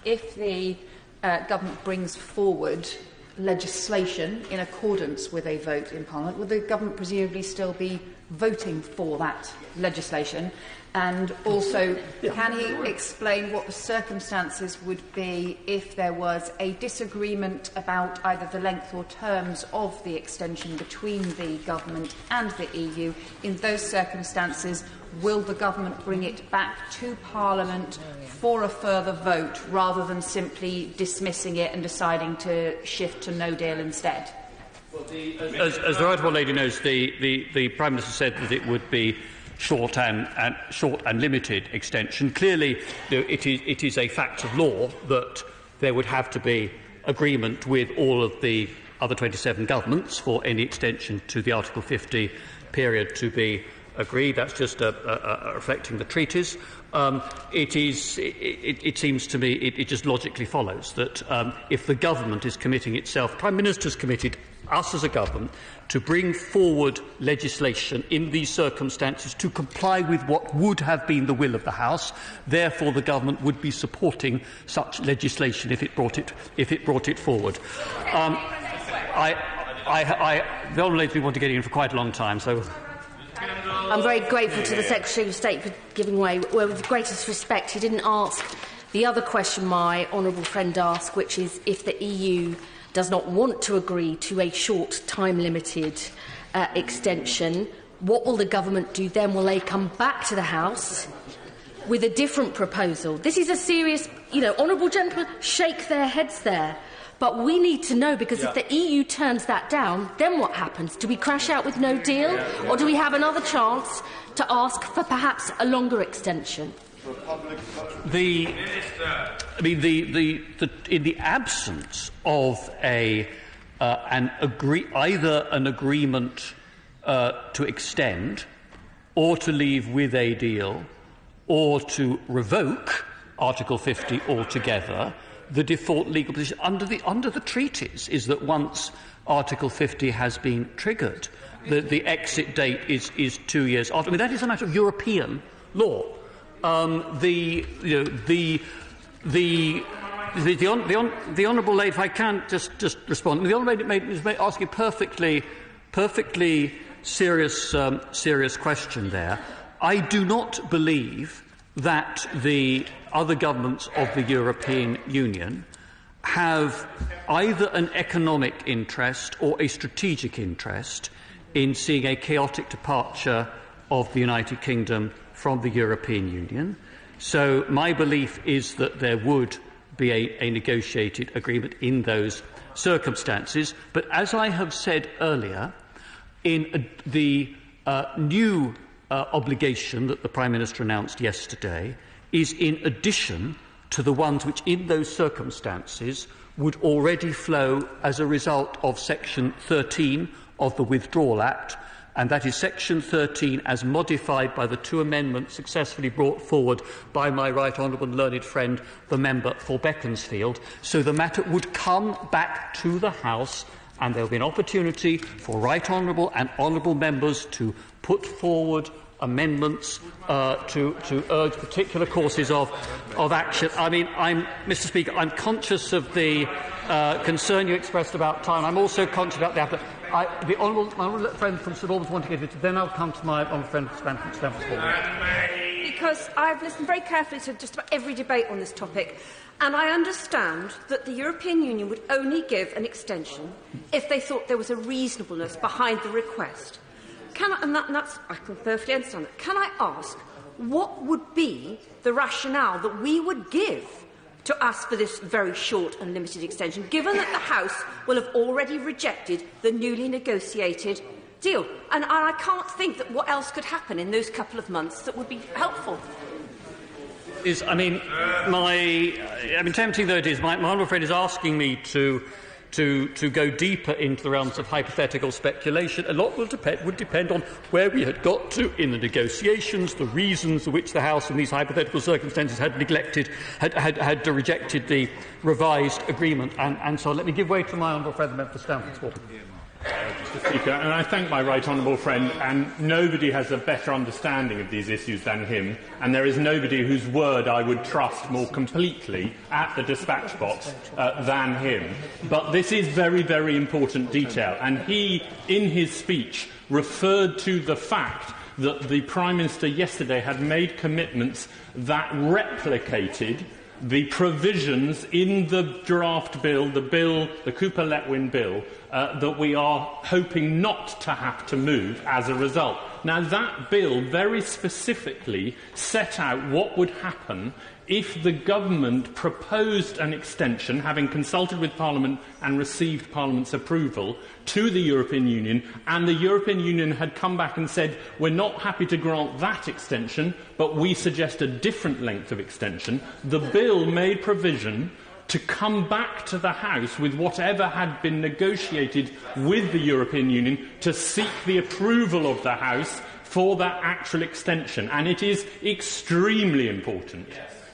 If the government brings forward legislation in accordance with a vote in Parliament, will the government presumably still be voting for that legislation? And also, can he explain what the circumstances would be if there was a disagreement about either the length or terms of the extension between the government and the EU? In those circumstances, will the government bring it back to Parliament for a further vote rather than simply dismissing it and deciding to shift to no deal instead? Well, as the right honourable lady knows, the Prime Minister said that it would be short and limited extension. Clearly, it is a fact of law that there would have to be agreement with all of the other 27 governments for any extension to the Article 50 period to be agreed. That's just reflecting the treaties. It seems to me it just logically follows that if the government is committing itself, Prime Minister's committed us as a government to bring forward legislation in these circumstances to comply with what would have been the will of the House. Therefore, the government would be supporting such legislation if it brought it forward. The honourable lady want to get in for quite a long time, so. I'm very grateful to the Secretary of State for giving way. Well, with the greatest respect, he didn't ask the other question my honourable friend asked, which is if the EU does not want to agree to a short, time-limited extension, what will the government do then? Will they come back to the House with a different proposal? This is a serious, honourable gentlemen shake their heads there. But we need to know, because if the EU turns that down, then what happens? Do we crash out with no deal? Or do we have another chance to ask for perhaps a longer extension? In the absence of either an agreement to extend, or to leave with a deal, or to revoke Article 50 altogether, the default legal position under the treaties is that once Article 50 has been triggered, the exit date is 2 years after. I mean, that is a matter of European law. The honourable lady, if I can just respond, the honourable lady is asking a perfectly serious question there. I do not believe that the other governments of the European Union have either an economic interest or a strategic interest in seeing a chaotic departure of the United Kingdom from the European Union. So my belief is that there would be a negotiated agreement in those circumstances. But as I have said earlier, in the new obligation that the Prime Minister announced yesterday is in addition to the ones which in those circumstances would already flow as a result of Section 13 of the Withdrawal Act, and that is Section 13 as modified by the two amendments successfully brought forward by my right honourable and learned friend, the member for Beaconsfield. So the matter would come back to the House, and there will be an opportunity for right honourable and honourable members to put forward amendments to urge particular courses of action. I mean, Mr. Speaker, I'm conscious of the concern you expressed about time. I'm also conscious about that. The honourable friend from St Albans wanting to get it, then I'll come to my honourable friend from Stamford. Because I've listened very carefully to just about every debate on this topic, and I understand that the European Union would only give an extension if they thought there was a reasonableness behind the request. I can perfectly understand that. Can I ask, what would be the rationale that we would give to ask for this very short and limited extension, given that the House will have already rejected the newly negotiated deal? And I can't think that what else could happen in those couple of months that would be helpful. tempting though it is, my honourable friend is asking me to go deeper into the realms of hypothetical speculation. A lot would depend on where we had got to in the negotiations, the reasons for which the House in these hypothetical circumstances had rejected the revised agreement, and so let me give way to my honourable friend, the member for Stamford. Mr. Speaker, and I thank my right honourable friend, and nobody has a better understanding of these issues than him, and there is nobody whose word I would trust more completely at the dispatch box than him. But this is very, very important detail, and he, in his speech, referred to the fact that the Prime Minister yesterday had made commitments that replicated the provisions in the draft bill, the Cooper-Letwin bill, that we are hoping not to have to move as a result. Now, that bill very specifically set out what would happen if the government proposed an extension, having consulted with Parliament and received Parliament's approval, to the European Union, and the European Union had come back and said, we're not happy to grant that extension, but we suggest a different length of extension. The bill made provision to come back to the House with whatever had been negotiated with the European Union to seek the approval of the House for that actual extension. And it is extremely important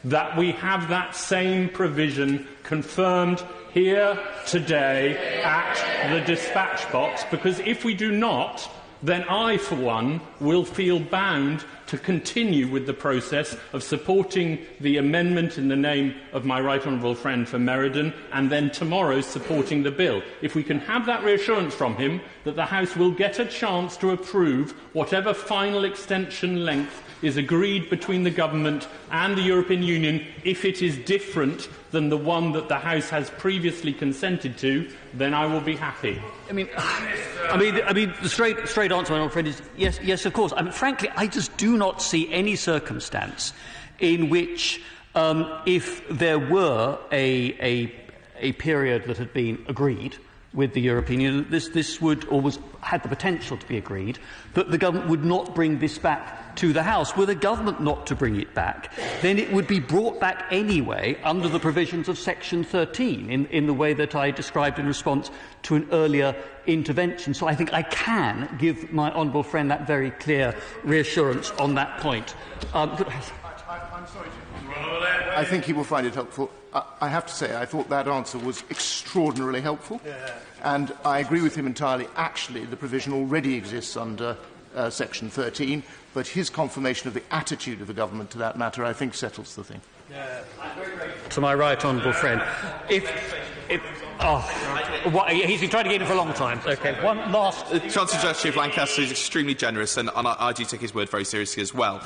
that we have that same provision confirmed here today at the dispatch box, because if we do not, then I, for one, will feel bound to continue with the process of supporting the amendment in the name of my right honourable friend for Meriden, and then tomorrow supporting the bill. If we can have that reassurance from him that the House will get a chance to approve whatever final extension length is agreed between the Government and the European Union, if it is different than the one that the House has previously consented to, then I will be happy. The straight answer, my old friend, is yes, of course. Frankly, I just do not see any circumstance in which, if there were a period that had been agreed with the European Union, this would always had the potential to be agreed, that the government would not bring this back to the House. Were the government not to bring it back, then it would be brought back anyway under the provisions of Section 13 in the way that I described in response to an earlier intervention. So I think I can give my honourable friend that very clear reassurance on that point. I'm sorry, I think he will find it helpful. I have to say, I thought that answer was extraordinarily helpful, and I agree with him entirely. Actually, the provision already exists under Section 13, but his confirmation of the attitude of the government to that matter, I think, settles the thing. To my right honourable friend, he's been trying to get in for a long time. Okay, one last. Chancellor of Lancaster is extremely generous, and I do take his word very seriously as well.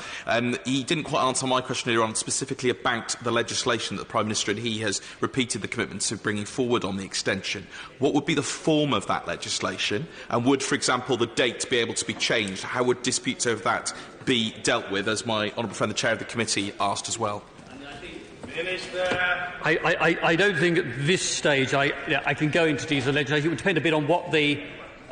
He didn't quite answer my question earlier on, specifically about the legislation that the Prime Minister and he has repeated the commitment to bringing forward on the extension. What would be the form of that legislation, and would, for example, the date be able to be changed? How would disputes over that be dealt with, as my honourable friend, the chair of the committee, asked as well? I don't think at this stage I can go into detail legislation. It would depend a bit on what the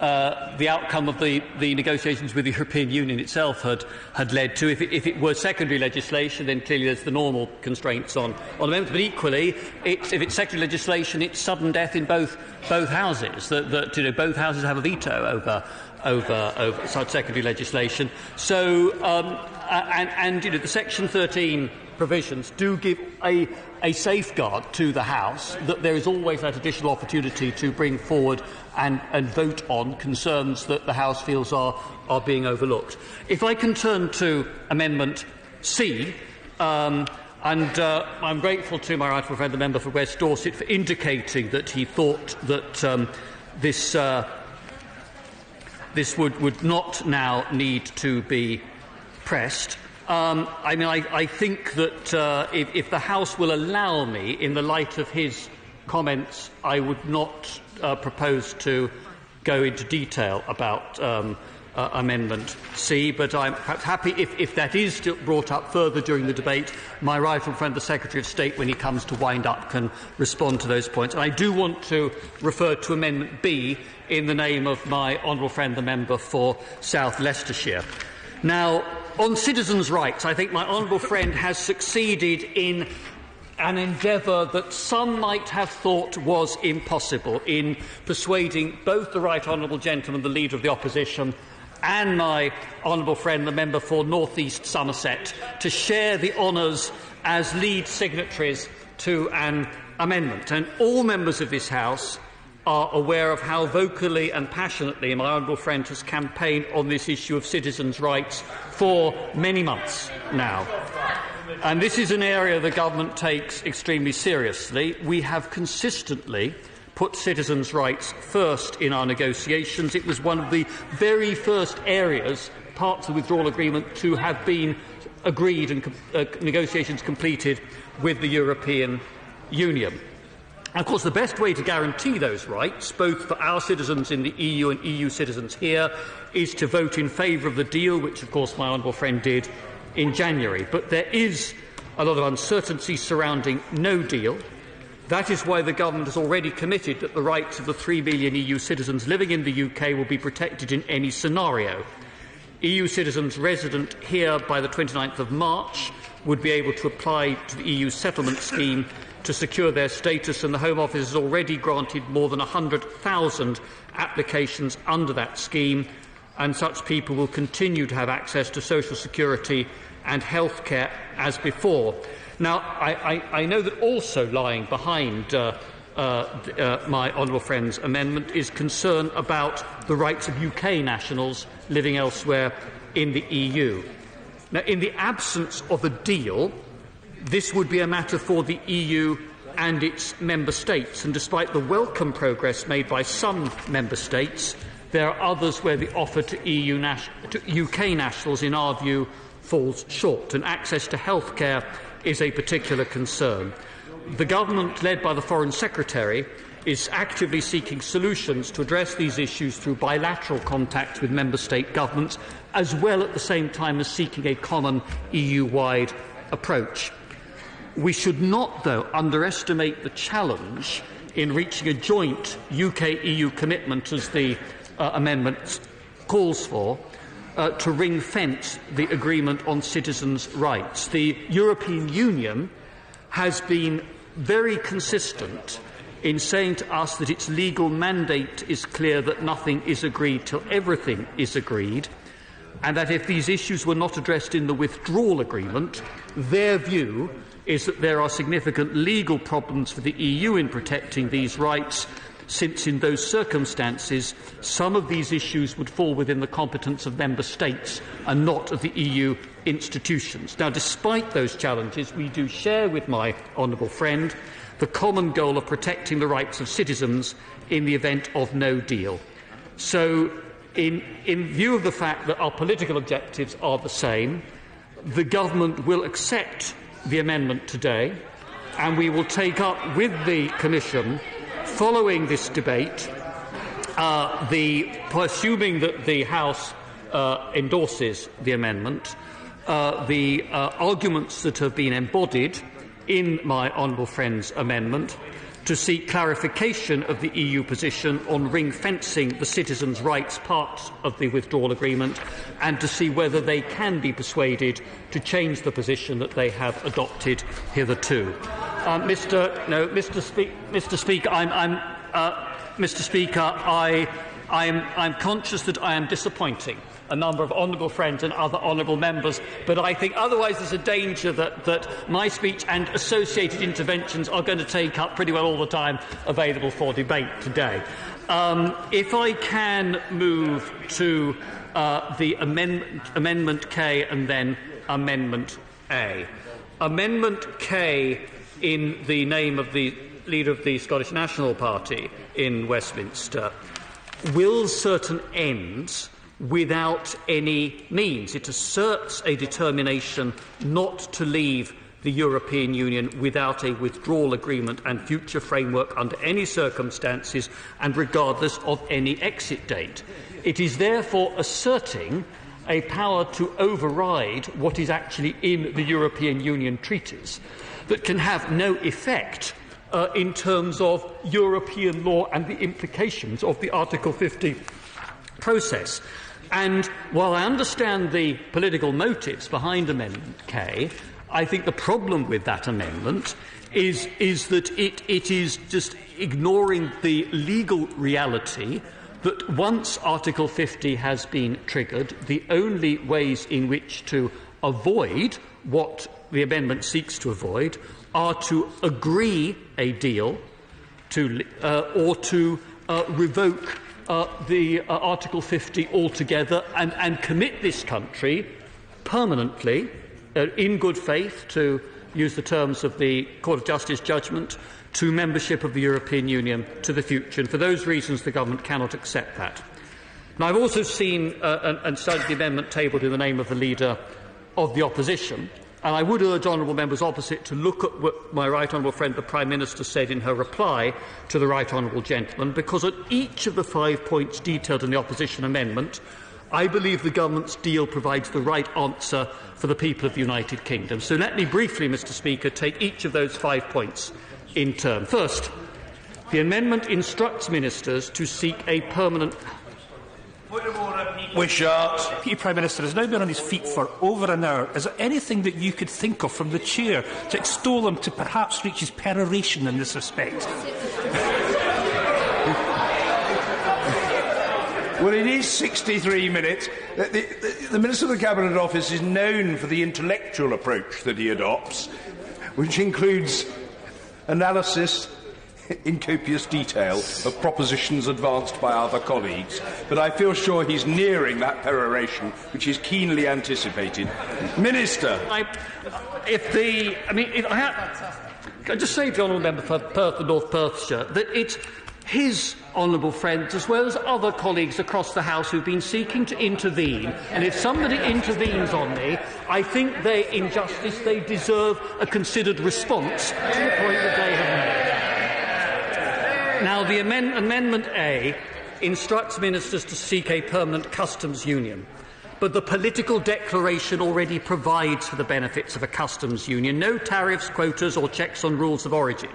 outcome of the negotiations with the European Union itself had led to. If it were secondary legislation, then clearly there's the normal constraints on amendments. But equally, if it's secondary legislation, it's sudden death in both houses. That both houses have a veto over such secondary legislation. So the Section 13 provisions do give a safeguard to the House that there is always that additional opportunity to bring forward and vote on concerns that the House feels are being overlooked. If I can turn to Amendment C, and I'm grateful to my rightful friend, the member for West Dorset, for indicating that he thought that this would not now need to be pressed. I think that if the House will allow me, in the light of his comments, I would not propose to go into detail about Amendment C, but I'm perhaps happy if that is still brought up further during the debate. My rightful friend, the Secretary of State, when he comes to wind up, can respond to those points. And I do want to refer to Amendment B in the name of my honourable friend, the member for South Leicestershire. Now, On citizens' rights, I think my honourable friend has succeeded in an endeavour that some might have thought was impossible, in persuading both the right honourable gentleman, the Leader of the Opposition, and my honourable friend, the member for North East Somerset, to share the honours as lead signatories to an amendment. And all members of this House are aware of how vocally and passionately my honourable friend has campaigned on this issue of citizens' rights for many months now. And this is an area the government takes extremely seriously. We have consistently put citizens' rights first in our negotiations. It was one of the very first areas, parts of the withdrawal agreement, to have been agreed and negotiations completed with the European Union. And of course, the best way to guarantee those rights, both for our citizens in the EU and EU citizens here, is to vote in favour of the deal, which, of course, my honourable friend did in January. But there is a lot of uncertainty surrounding no deal. That is why the government has already committed that the rights of the 3 million EU citizens living in the UK will be protected in any scenario. EU citizens resident here by the 29th of March would be able to apply to the EU settlement scheme to secure their status, and the Home Office has already granted more than 100,000 applications under that scheme, and such people will continue to have access to social security and health care as before. Now, I know that also lying behind my honourable friend's amendment is concern about the rights of UK nationals living elsewhere in the EU. Now, in the absence of a deal, this would be a matter for the EU and its member states, and despite the welcome progress made by some member states, there are others where the offer to UK nationals, in our view, falls short, and access to health care is a particular concern. The government, led by the Foreign Secretary, is actively seeking solutions to address these issues through bilateral contacts with member state governments, as well at the same time as seeking a common EU-wide approach. We should not, though, underestimate the challenge in reaching a joint UK-EU commitment, as the amendment calls for, to ring-fence the agreement on citizens' rights. The European Union has been very consistent in saying to us that its legal mandate is clear, that nothing is agreed till everything is agreed, and that if these issues were not addressed in the withdrawal agreement, their view is that there are significant legal problems for the EU in protecting these rights, since in those circumstances some of these issues would fall within the competence of member states and not of the EU institutions. Now, despite those challenges, we do share with my honourable friend the common goal of protecting the rights of citizens in the event of no deal. So, in view of the fact that our political objectives are the same, the government will accept the amendment today, and we will take up with the Commission, following this debate, assuming that the House endorses the amendment, the arguments that have been embodied in my honourable friend's amendment, to seek clarification of the EU position on ring-fencing the citizens' rights part of the withdrawal agreement, and to see whether they can be persuaded to change the position that they have adopted hitherto. Mr. Speaker, I'm conscious that I am disappointing a number of honourable friends and other honourable members, but I think otherwise there's a danger that my speech and associated interventions are going to take up pretty well all the time available for debate today. If I can move to the Amendment K and then Amendment A. Amendment K, in the name of the Leader of the Scottish National Party in Westminster, wills certain ends without any means. It asserts a determination not to leave the European Union without a withdrawal agreement and future framework under any circumstances and regardless of any exit date. It is therefore asserting a power to override what is actually in the European Union treaties that can have no effect in terms of European law and the implications of the Article 50 process. And while I understand the political motives behind Amendment K, I think the problem with that amendment is that it is just ignoring the legal reality that once Article 50 has been triggered, the only ways in which to avoid what the amendment seeks to avoid are to agree a deal or to revoke the Article 50 altogether and commit this country permanently, in good faith, to use the terms of the Court of Justice judgment, to membership of the European Union to the future. And for those reasons, the Government cannot accept that. Now, I've also seen and studied the amendment tabled in the name of the Leader of the Opposition, and I would urge honourable members opposite to look at what my right honourable friend the Prime Minister said in her reply to the right honourable gentleman, because at each of the 5 points detailed in the opposition amendment, I believe the Government's deal provides the right answer for the people of the United Kingdom. So let me briefly, Mr. Speaker, take each of those 5 points in turn. First, the amendment instructs ministers to seek a permanent... Deputy Prime Minister has now been on his feet for over an hour. Is there anything that you could think of from the chair to extol him to perhaps reach his peroration in this respect? Well, it is 63 minutes. The Minister of the Cabinet Office is known for the intellectual approach that he adopts, which includes analysis in copious detail of propositions advanced by other colleagues. But I feel sure he's nearing that peroration, which is keenly anticipated. Minister. I just say to the honourable member for Perth and North Perthshire that it's his honourable friends, as well as other colleagues across the House, who've been seeking to intervene. And if somebody intervenes on me, I think in justice they deserve a considered response to the point that they have made. Now, the Amendment A instructs ministers to seek a permanent customs union. But the political declaration already provides for the benefits of a customs union: no tariffs, quotas or checks on rules of origin.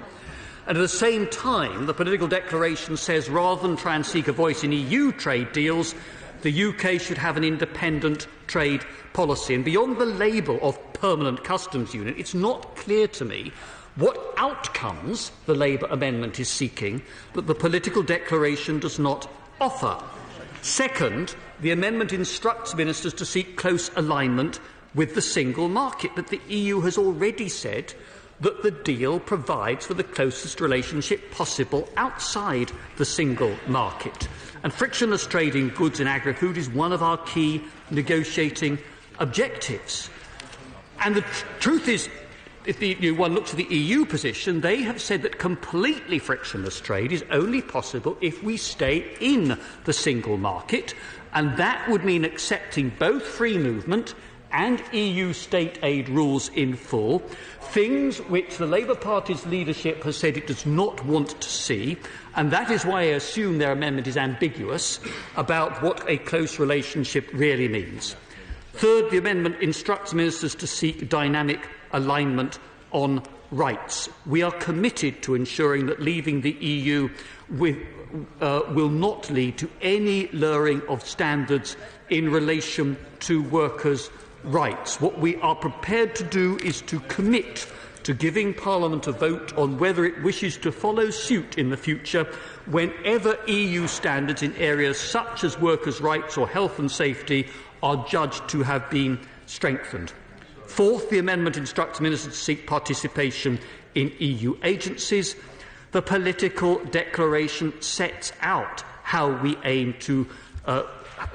And at the same time, the political declaration says rather than try and seek a voice in EU trade deals, the UK should have an independent trade policy. And beyond the label of permanent customs union, it's not clear to me what outcomes the Labour amendment is seeking that the political declaration does not offer. Second, the amendment instructs ministers to seek close alignment with the single market, but the EU has already said that the deal provides for the closest relationship possible outside the single market. And frictionless trade in goods and agri-food is one of our key negotiating objectives. And the truth is, if one looks at the EU position, they have said that completely frictionless trade is only possible if we stay in the single market, and that would mean accepting both free movement and EU state aid rules in full, things which the Labour Party's leadership has said it does not want to see, and that is why I assume their amendment is ambiguous about what a close relationship really means. Third, the amendment instructs ministers to seek dynamic alignment on rights. We are committed to ensuring that leaving the EU will not lead to any lowering of standards in relation to workers' rights. What we are prepared to do is to commit to giving Parliament a vote on whether it wishes to follow suit in the future whenever EU standards in areas such as workers' rights or health and safety are judged to have been strengthened. Fourth, the amendment instructs ministers to seek participation in EU agencies. The political declaration sets out how we aim to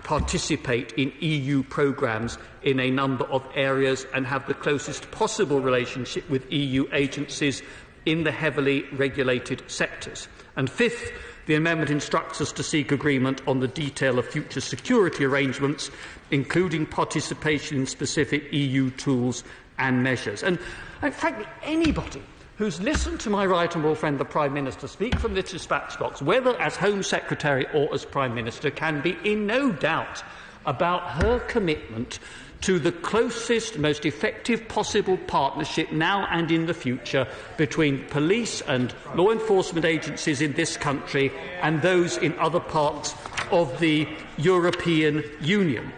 participate in EU programmes in a number of areas and have the closest possible relationship with EU agencies in the heavily regulated sectors. And fifth, the amendment instructs us to seek agreement on the detail of future security arrangements, including participation in specific EU tools and measures. And frankly, anybody who's listened to my right honourable friend the Prime Minister speak from this dispatch box, whether as Home Secretary or as Prime Minister, can be in no doubt about her commitment to the closest, most effective possible partnership now and in the future between police and law enforcement agencies in this country and those in other parts of the European Union.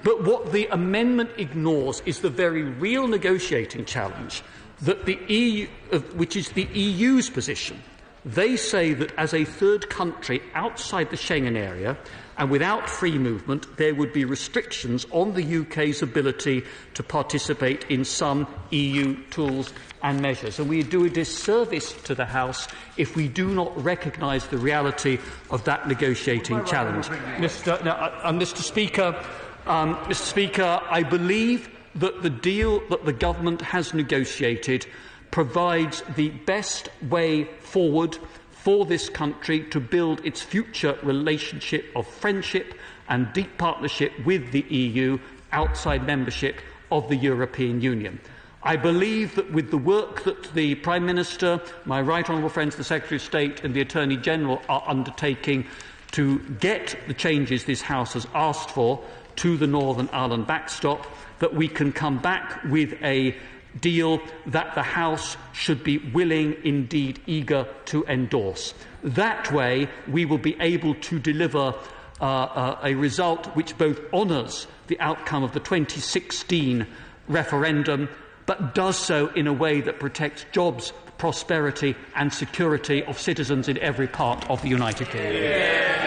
But what the amendment ignores is the very real negotiating challenge that the EU, which is the EU's position. They say that as a third country outside the Schengen area and without free movement, there would be restrictions on the UK's ability to participate in some EU tools and measures. And we do a disservice to the House if we do not recognise the reality of that negotiating challenge. Mr. Speaker, I believe that the deal that the government has negotiated provides the best way forward for this country to build its future relationship of friendship and deep partnership with the EU outside membership of the European Union. I believe that with the work that the Prime Minister, my right honourable friends, the Secretary of State and the Attorney General are undertaking to get the changes this House has asked for to the Northern Ireland backstop, that we can come back with a deal that the House should be willing, indeed eager, to endorse. That way, we will be able to deliver a result which both honours the outcome of the 2016 referendum, but does so in a way that protects jobs, prosperity and security of citizens in every part of the United Kingdom.